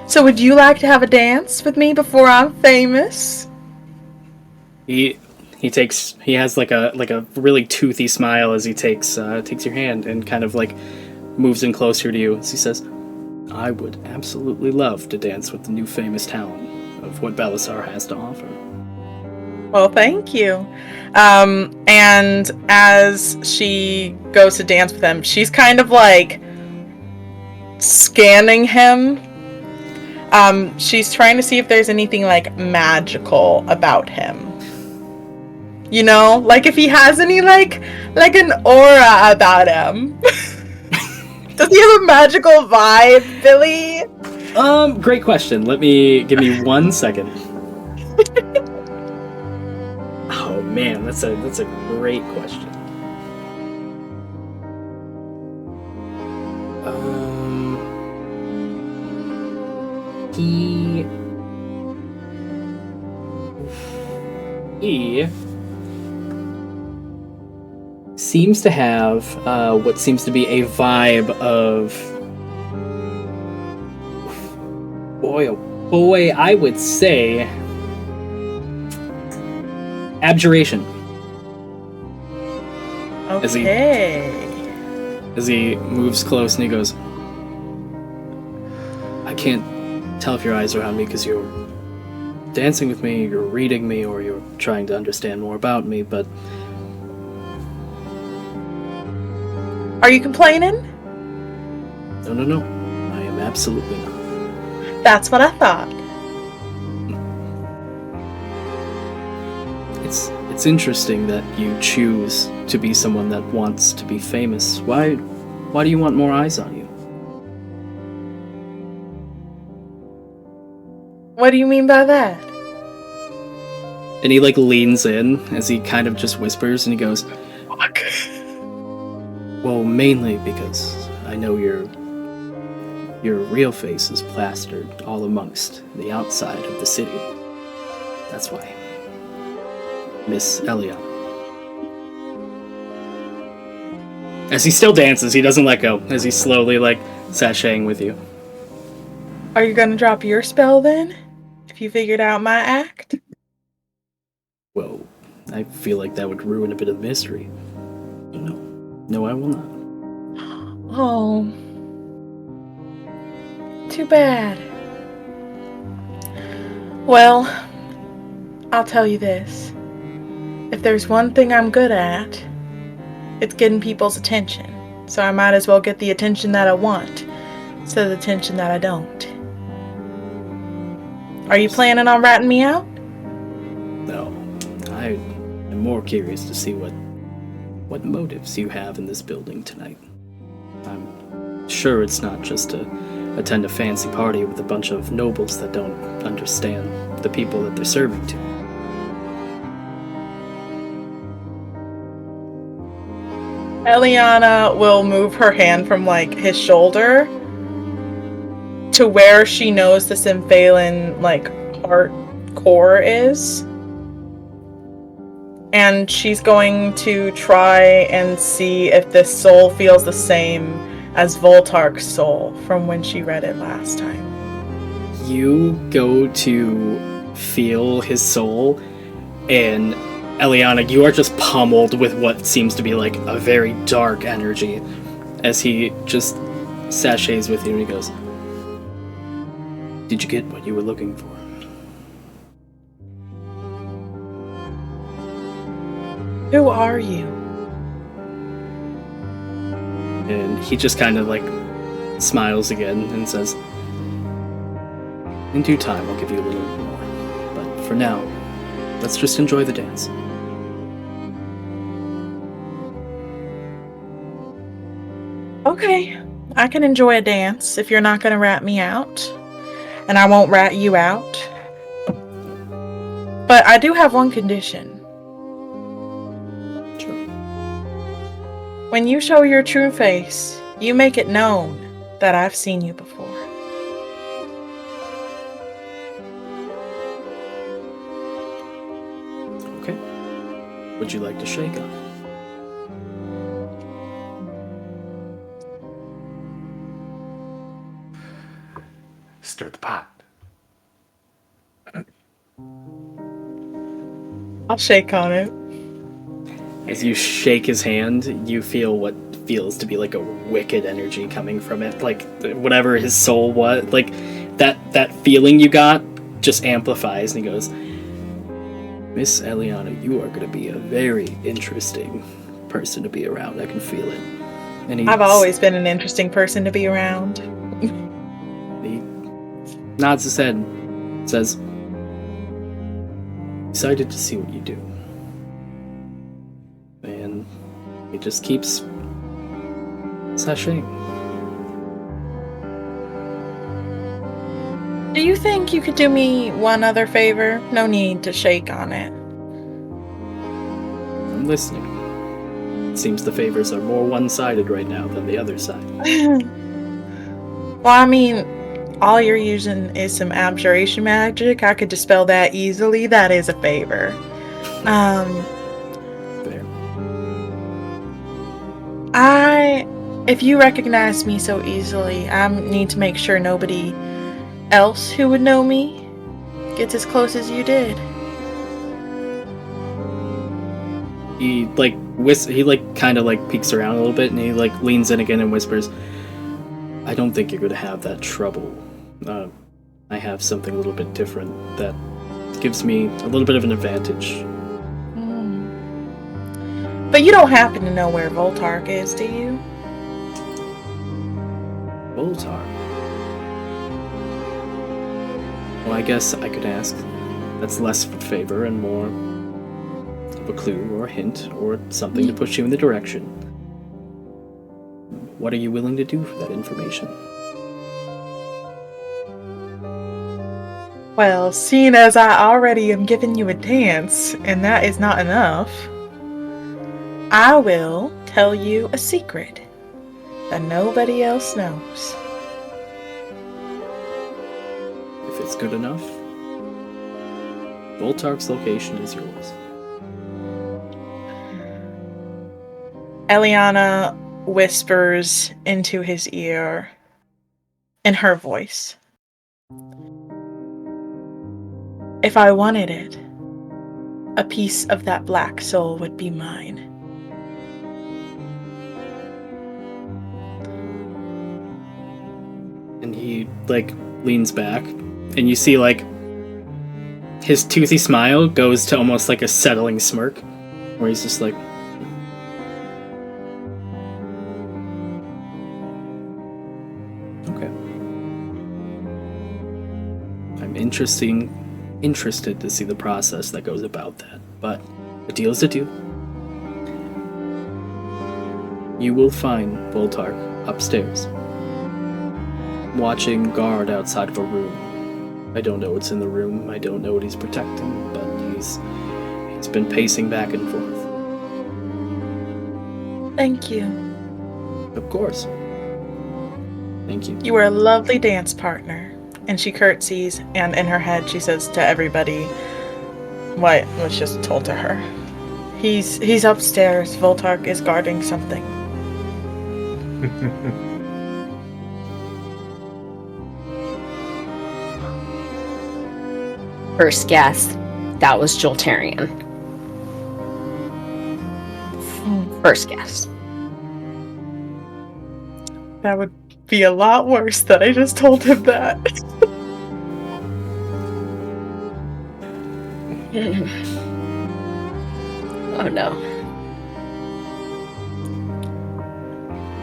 So would you like to have a dance with me before I'm famous? He has like a really toothy smile as he takes your hand and kind of like moves in closer to you as he says, I would absolutely love to dance with the new famous talent of what Belisar has to offer. Well, thank you. And as she goes to dance with him, she's kind of like scanning him. She's trying to see if there's anything like magical about him. You know, like if he has any like an aura about him. Does he have a magical vibe, Billy? Great question. Give me 1 second. Oh man, that's a great question. He seems to have what seems to be a vibe of boy, I would say abjuration. Okay. As he moves close and he goes, I can't tell if your eyes are on me because you're dancing with me, you're reading me, or you're trying to understand more about me, but... Are you complaining? No. I am absolutely not. That's what I thought. It's interesting that you choose to be someone that wants to be famous. Why do you want more eyes on you? What do you mean by that? And he like leans in as he kind of just whispers and he goes, Fuck. Well, mainly because I know your real face is plastered all amongst the outside of the city. That's why. Miss Eliana. As he still dances, he doesn't let go, as he's slowly like sashaying with you. Are you gonna drop your spell then? If you figured out my act? Well, I feel like that would ruin a bit of mystery. No, I will not. Oh. Too bad. Well, I'll tell you this. If there's one thing I'm good at, it's getting people's attention. So I might as well get the attention that I want, instead of the attention that I don't. Are you planning on ratting me out? No. I am more curious to see what motives you have in this building tonight. I'm sure it's not just to attend a fancy party with a bunch of nobles that don't understand the people that they're serving to. Eliana will move her hand from like his shoulder to where she knows the Symphalin like heart core is. And she's going to try and see if this soul feels the same as Voltark's soul from when she read it last time. You go to feel his soul, and Eliana, you are just pummeled with what seems to be like a very dark energy as he just sachets with you and he goes, Did you get what you were looking for? Who are you? And he just kind of like smiles again and says, In due time, I'll give you a little more. But for now, let's just enjoy the dance. Okay, I can enjoy a dance if you're not going to rat me out. And I won't rat you out. But I do have one condition. Sure. When you show your true face, you make it known that I've seen you before. Okay. Would you like to shake on it? Stir the pot. I'll shake on it. As you shake his hand, you feel what feels to be like a wicked energy coming from it. Like whatever his soul was, like that feeling you got just amplifies, and he goes, Miss Eliana, you are going to be a very interesting person to be around. I can feel it. And I've always been an interesting person to be around. He nods his head, says, excited to see what you do. And he just keeps sashaying. Do you think you could do me one other favor? No need to shake on it. I'm listening. It seems the favors are more one-sided right now than the other side. Well, I mean, all you're using is some abjuration magic. I could dispel that easily. That is a favor. Fair. If you recognize me so easily, I need to make sure nobody else who would know me gets as close as you did. He kind of peeks around a little bit, and he leans in again and whispers, I don't think you're going to have that trouble. I have something a little bit different that gives me a little bit of an advantage. But you don't happen to know where Voltark is, do you? Voltark? Well, I guess I could ask. That's less of a favor and more of a clue or a hint or something to push you in the direction. What are you willing to do for that information? Well, seeing as I already am giving you a dance, and that is not enough, I will tell you a secret that nobody else knows. If it's good enough, Voltark's location is yours. Eliana whispers into his ear in her voice. If I wanted it, a piece of that black soul would be mine. And he leans back, and you see his toothy smile goes to almost like a settling smirk, where he's just like, okay. I'm interested to see the process that goes about that, but a deal is a deal. You will find Voltark upstairs, watching guard outside of a room. I don't know what's in the room, I don't know what he's protecting, but he's been pacing back and forth. Thank you. Of course. Thank you. You were a lovely dance partner. And she curtsies, and in her head she says to everybody what was just told to her. He's upstairs. Voltark is guarding something. First guess, that was Joltarian. First guess. That would be a lot worse that I just told him that. Oh no.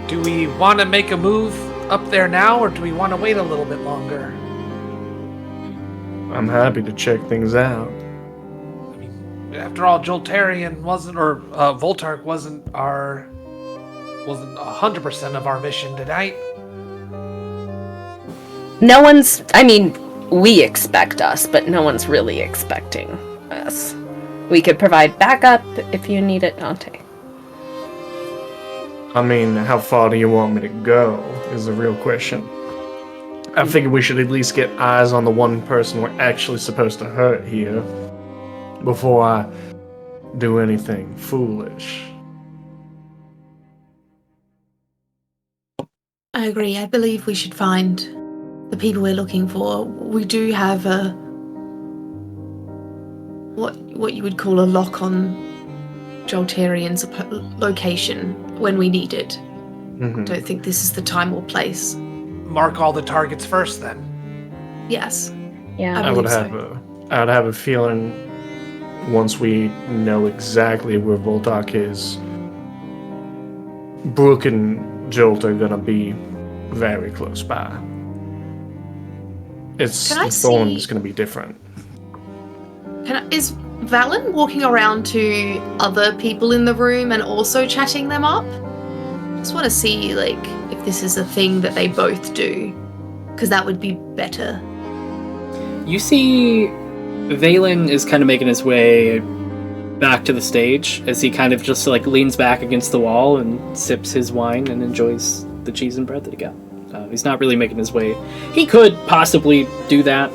Do we want to make a move up there now, or do we want to wait a little bit longer? I'm happy to check things out. I mean, after all, Joltarian wasn't, or Voltark wasn't our wasn't 100% of our mission tonight. No one's. I mean, we expect us, but no one's really expecting us. We could provide backup if you need it, Dante. I mean, how far do you want me to go is the real question. I figured we should at least get eyes on the one person we're actually supposed to hurt here before I do anything foolish. I agree. I believe we should find the people we're looking for. We do have a what you would call a lock on Joltarian's location when we need it. Mm-hmm. Don't think this is the time or place. Mark all the targets first, then. Yes. Yeah. I I would believe have a feeling once we know exactly where Voltok is, Brooke and Jolt are gonna be very close by. It's Can I the thorn see- is gonna be different. Is Valen walking around to other people in the room and also chatting them up? Just want to see, like, if this is a thing that they both do, because that would be better. You see, Valen is kind of making his way back to the stage as he kind of just like leans back against the wall and sips his wine and enjoys the cheese and bread that he got. He's not really making his way. He could possibly do that,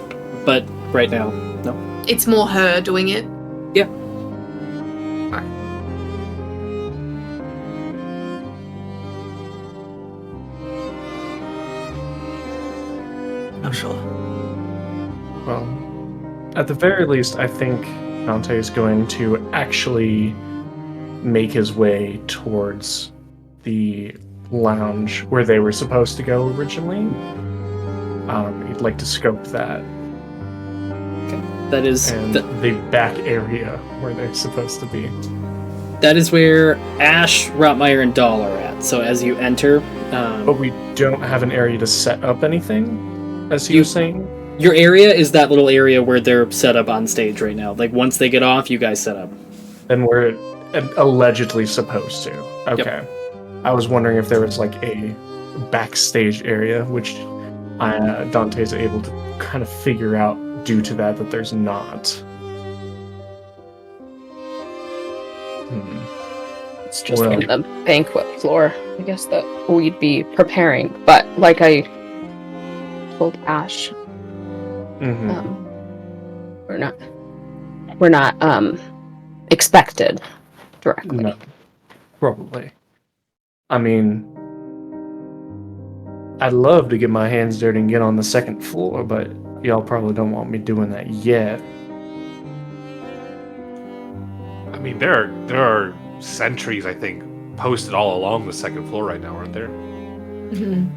but right now, no. It's more her doing it. Yeah. Not sure. Well, at the very least, I think Dante is going to actually make his way towards the lounge where they were supposed to go originally. He'd like to scope that That is and the back area where they're supposed to be. that is where Ash, Rotmeyer, and Dahl are at. So as you enter, But we don't have an area to set up anything, as he was saying. your area is that little area where they're set up on stage right now. Like once they get off, you guys set up. And we're allegedly supposed to. Okay. I was wondering if there was like a backstage area, which Dante's able to kind of figure out due to that there's not. It's just Well- on the banquet floor, I guess, that we'd be preparing. But like I told Ash, Mm-hmm. we're not expected directly. No, probably. I mean, I'd love to get my hands dirty and get on the second floor, but y'all probably don't want me doing that yet. I mean, there are sentries, I think, posted all along the second floor right now, aren't there? Mm-hmm.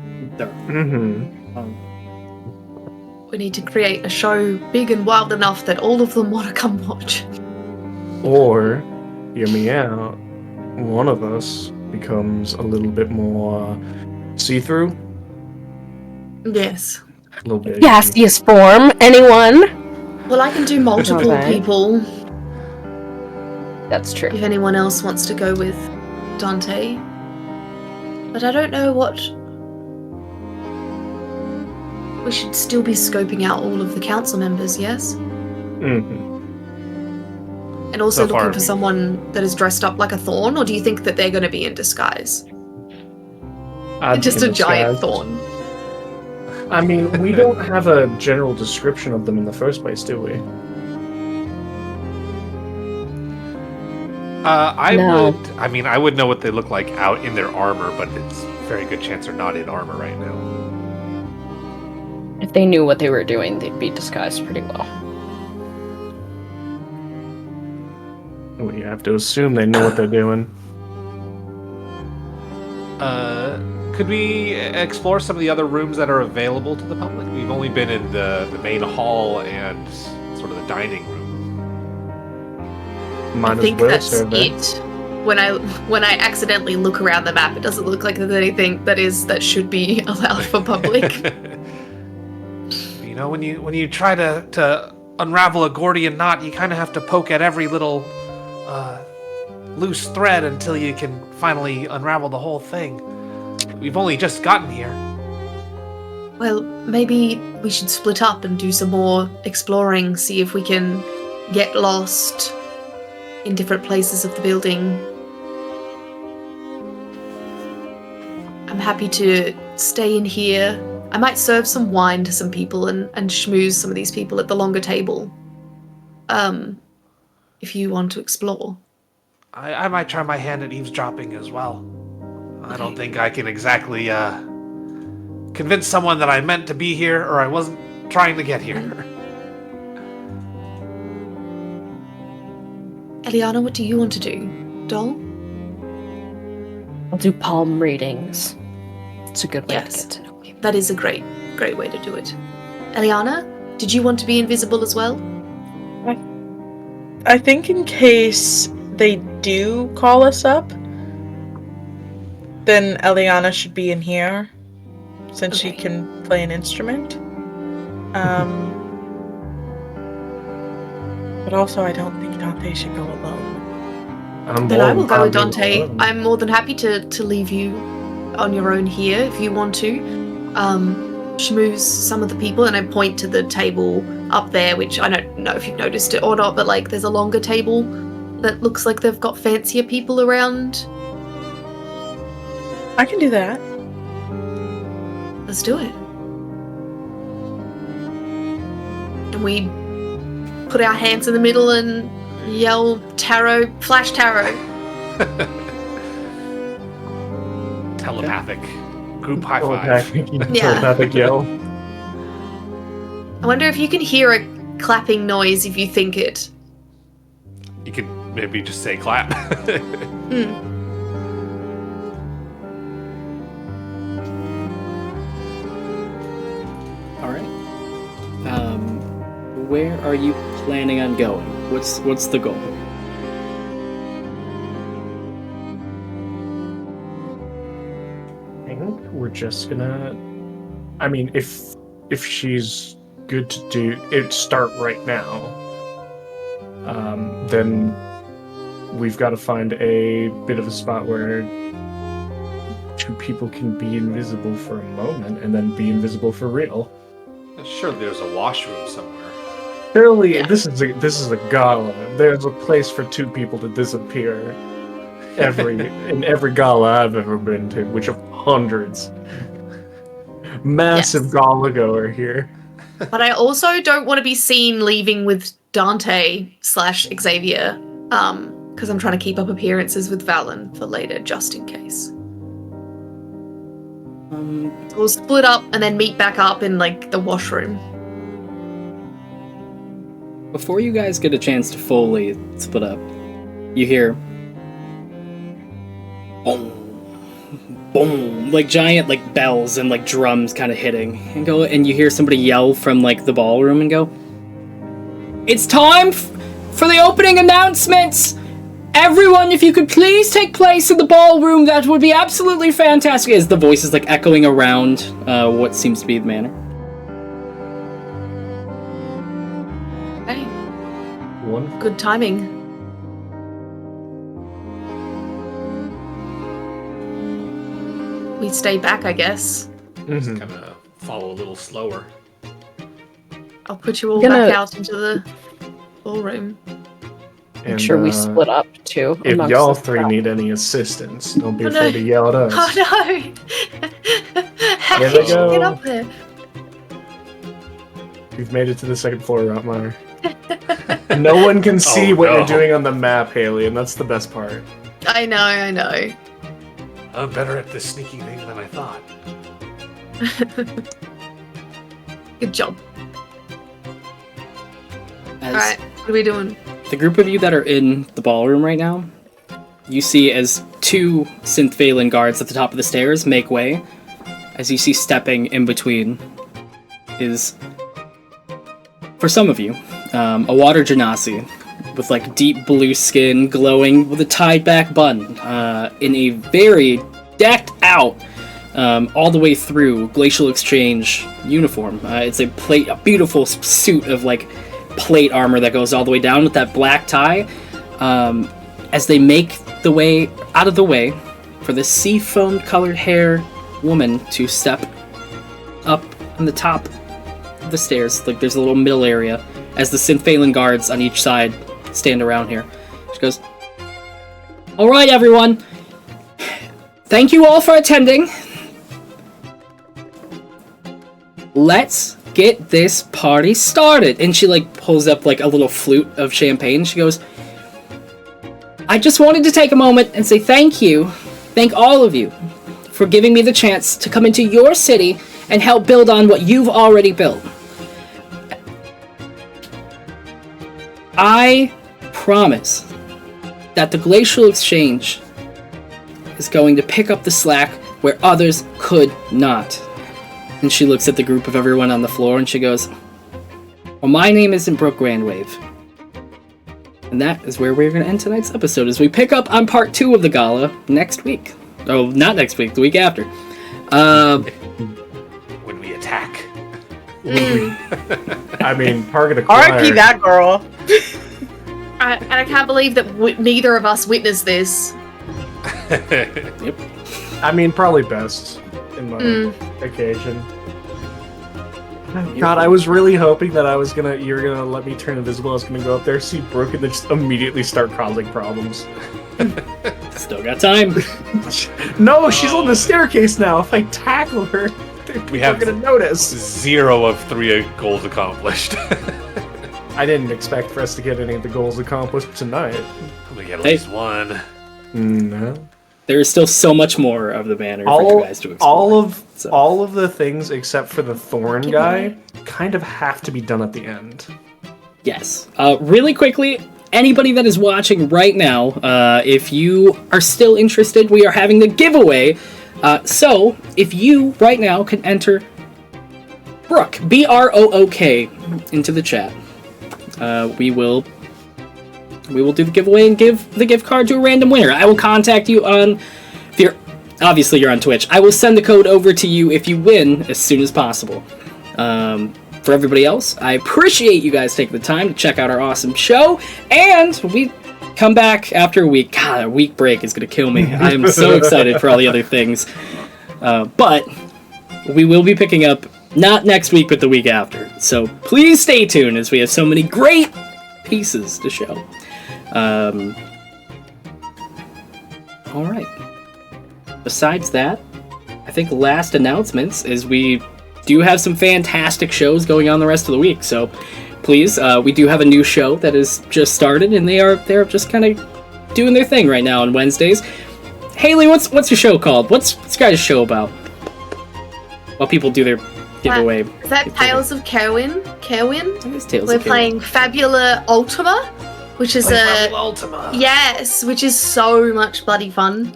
We need to create a show big and wild enough that all of them want to come watch. Or, hear me out, one of us becomes a little bit more see-through. Yes. A little bit. Gaseous form, anyone? Well, I can do multiple Okay. people That's true. if anyone else wants to go with Dante. But I don't know what... We should still be scoping out all of the council members, yes? Mm-hmm. And also So far, looking for someone that is dressed up like a thorn, or do you think that they're going to be in disguise? Just a giant thorn. I mean, we don't have a general description of them in the first place, do we? I No. would know what they look like out in their armor, but it's a very good chance they're not in armor right now. If they knew what they were doing, they'd be disguised pretty well. We have to assume they know what they're doing. Could we explore some of the other rooms that are available to the public? We've only been in the main hall and sort of the dining room. Might I think as well that's survey. it. When I accidentally look around the map, it doesn't look like there's anything that should be allowed for public. You know, when you try to unravel a Gordian knot, you kind of have to poke at every little loose thread until you can finally unravel the whole thing. We've only just gotten here. Well, maybe we should split up and do some more exploring, see if we can get lost in different places of the building. I'm happy to stay in here. I might serve some wine to some people and schmooze some of these people at the longer table. If you want to explore. I might try my hand at eavesdropping as well. I don't Okay. think I can exactly convince someone that I meant to be here or I wasn't trying to get here. Eliana, what do you want to do? Doll? I'll do palm readings. It's a good way Yes. to get to know people. That is a great way to do it. Eliana, did you want to be invisible as well? I think in case they do call us up, then Eliana should be in here, since she Okay. can play an instrument. But also, I don't think Dante should go alone. Then I will go with I'm Dante. alone. I'm more than happy to leave you on your own here if you want to. Schmooze some of the people, and I point to the table up there, which I don't know if you've noticed it or not, but like there's a longer table that looks like they've got fancier people around. I can do that. Let's do it. And we put our hands in the middle and yell tarot, flash tarot. Telepathic. Group high five. Yeah. Telepathic yell. I wonder if you can hear a clapping noise if you think it. You could maybe just say clap. All right. Where are you planning on going? What's the goal? I think we're just gonna. I mean, if she's good to do it, start right now. Then we've got to find a bit of a spot where two people can be invisible for a moment and then be invisible for real. Surely there's a washroom somewhere. Surely, Yeah. this is a gala. There's a place for two people to disappear. In every gala I've ever been to, which of hundreds. Massive Yes. gala goer here. But I also don't want to be seen leaving with Dante/Xavier, because I'm trying to keep up appearances with Valen for later, just in case. So we'll split up and then meet back up in like the washroom. Before you guys get a chance to fully split up, you hear boom, boom, like giant like bells and like drums kind of hitting, and you hear somebody yell from like the ballroom and go, "It's time for the opening announcements! Everyone, if you could please take place in the ballroom, that would be absolutely fantastic." As the voice is like echoing around what seems to be the manor. Hey, One good timing. We stay back, I guess. Mhm. Kind of follow a little slower. I'll put you all Gonna- back out into the ballroom. Make And, sure we split up too. If amongst y'all the three crowd. need any assistance, don't be Oh, no. afraid to yell at us. Oh no! How There did they you get go. up there? We've made it to the second floor, Rotmar. No one can see Oh, what no. you're doing on the map, Haley, and that's the best part. I know. I'm better at this sneaky thing than I thought. Good job. As Alright, what are we doing? the group of you that are in the ballroom right now, you see as two Synth Valen guards at the top of the stairs make way, as you see stepping in between is, for some of you, a water genasi with like deep blue skin, glowing with a tied back bun, in a very decked out, all the way through Glacial Exchange uniform. It's a beautiful suit of like plate armor that goes all the way down with that black tie. As they make the way for the sea-foamed colored hair woman to step up on the top of the stairs. Like there's a little middle area as the Synthphalan guards on each side stand around here. She goes, "All right, everyone. Thank you all for attending. Let's get this party started." And she like pulls up like a little flute of champagne. She goes, "I just wanted to take a moment and say thank all of you for giving me the chance to come into your city and help build on what you've already built. I promise that the Glacial Exchange is going to pick up the slack where others could not." And she looks at the group of everyone on the floor and she goes, "Well, my name isn't Brooke Grandwave." And that is where we're going to end tonight's episode as we pick up on part 2 of the gala next week. Oh, not next week, the week after. When we attack. I mean, target acquired. R.I.P. that girl. And I can't believe that neither of us witnessed this. Yep. I mean, probably best in my occasion. God, I was really hoping that you were gonna let me turn invisible. I was gonna go up there, see Brooke, and then just immediately start causing problems. Still got time. No, she's on the staircase now. If I tackle her, We are have gonna notice. 0 of 3 goals accomplished. I didn't expect for us to get any of the goals accomplished tonight. We get at least one. No. There is still so much more of the banner for you guys to explore. All of the things except for the thorn guy kind of have to be done at the end. Yes. Really quickly, anybody that is watching right now, if you are still interested, we are having the giveaway. So, if you right now can enter Brooke, B-R-O-O-K, into the chat, we will do the giveaway and give the gift card to a random winner. I will contact you on, obviously you're on Twitch. I will send the code over to you if you win as soon as possible. For everybody else, I appreciate you guys taking the time to check out our awesome show, and we come back after a week. God, a week break is going to kill me. I am so excited for all the other things. But we will be picking up, not next week, but the week after. So please stay tuned as we have so many great pieces to show. All right. Besides that, I think last announcements is we do have some fantastic shows going on the rest of the week. So please, we do have a new show that has just started, and they're just kind of doing their thing right now on Wednesdays. Haley, what's your show called? What's this guy's show about? While people do their giveaway. Is that Tales of Kerwin? It is Tales We're of Kerwin. playing Fabula Ultima, which is yes, which is so much bloody fun.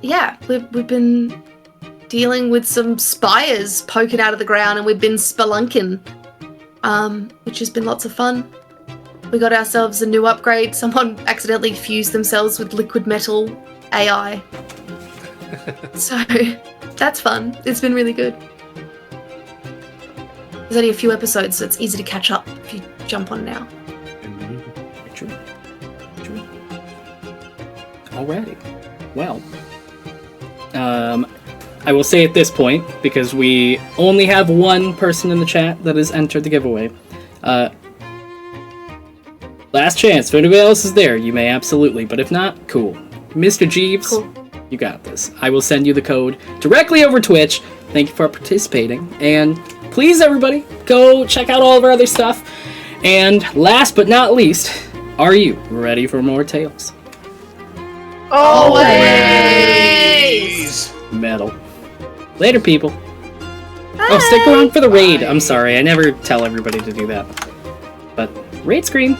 Yeah, we've been dealing with some spires poking out of the ground, and we've been spelunking, which has been lots of fun. We got ourselves a new upgrade. Someone accidentally fused themselves with liquid metal AI. So that's fun. It's been really good. There's only a few episodes, so it's easy to catch up if you jump on now. True. Alrighty. Well, I will say at this point, because we only have one person in the chat that has entered the giveaway. Last chance. If anybody else is there, you may absolutely. But if not, cool. Mr. Jeeves, Cool. You got this. I will send you the code directly over Twitch. Thank you for participating. And please, everybody, go check out all of our other stuff. And last but not least, are you ready for more tales? Always! Metal. Later, people. Oh, stick around for the raid. I'm sorry, I never tell everybody to do that. But raid screen.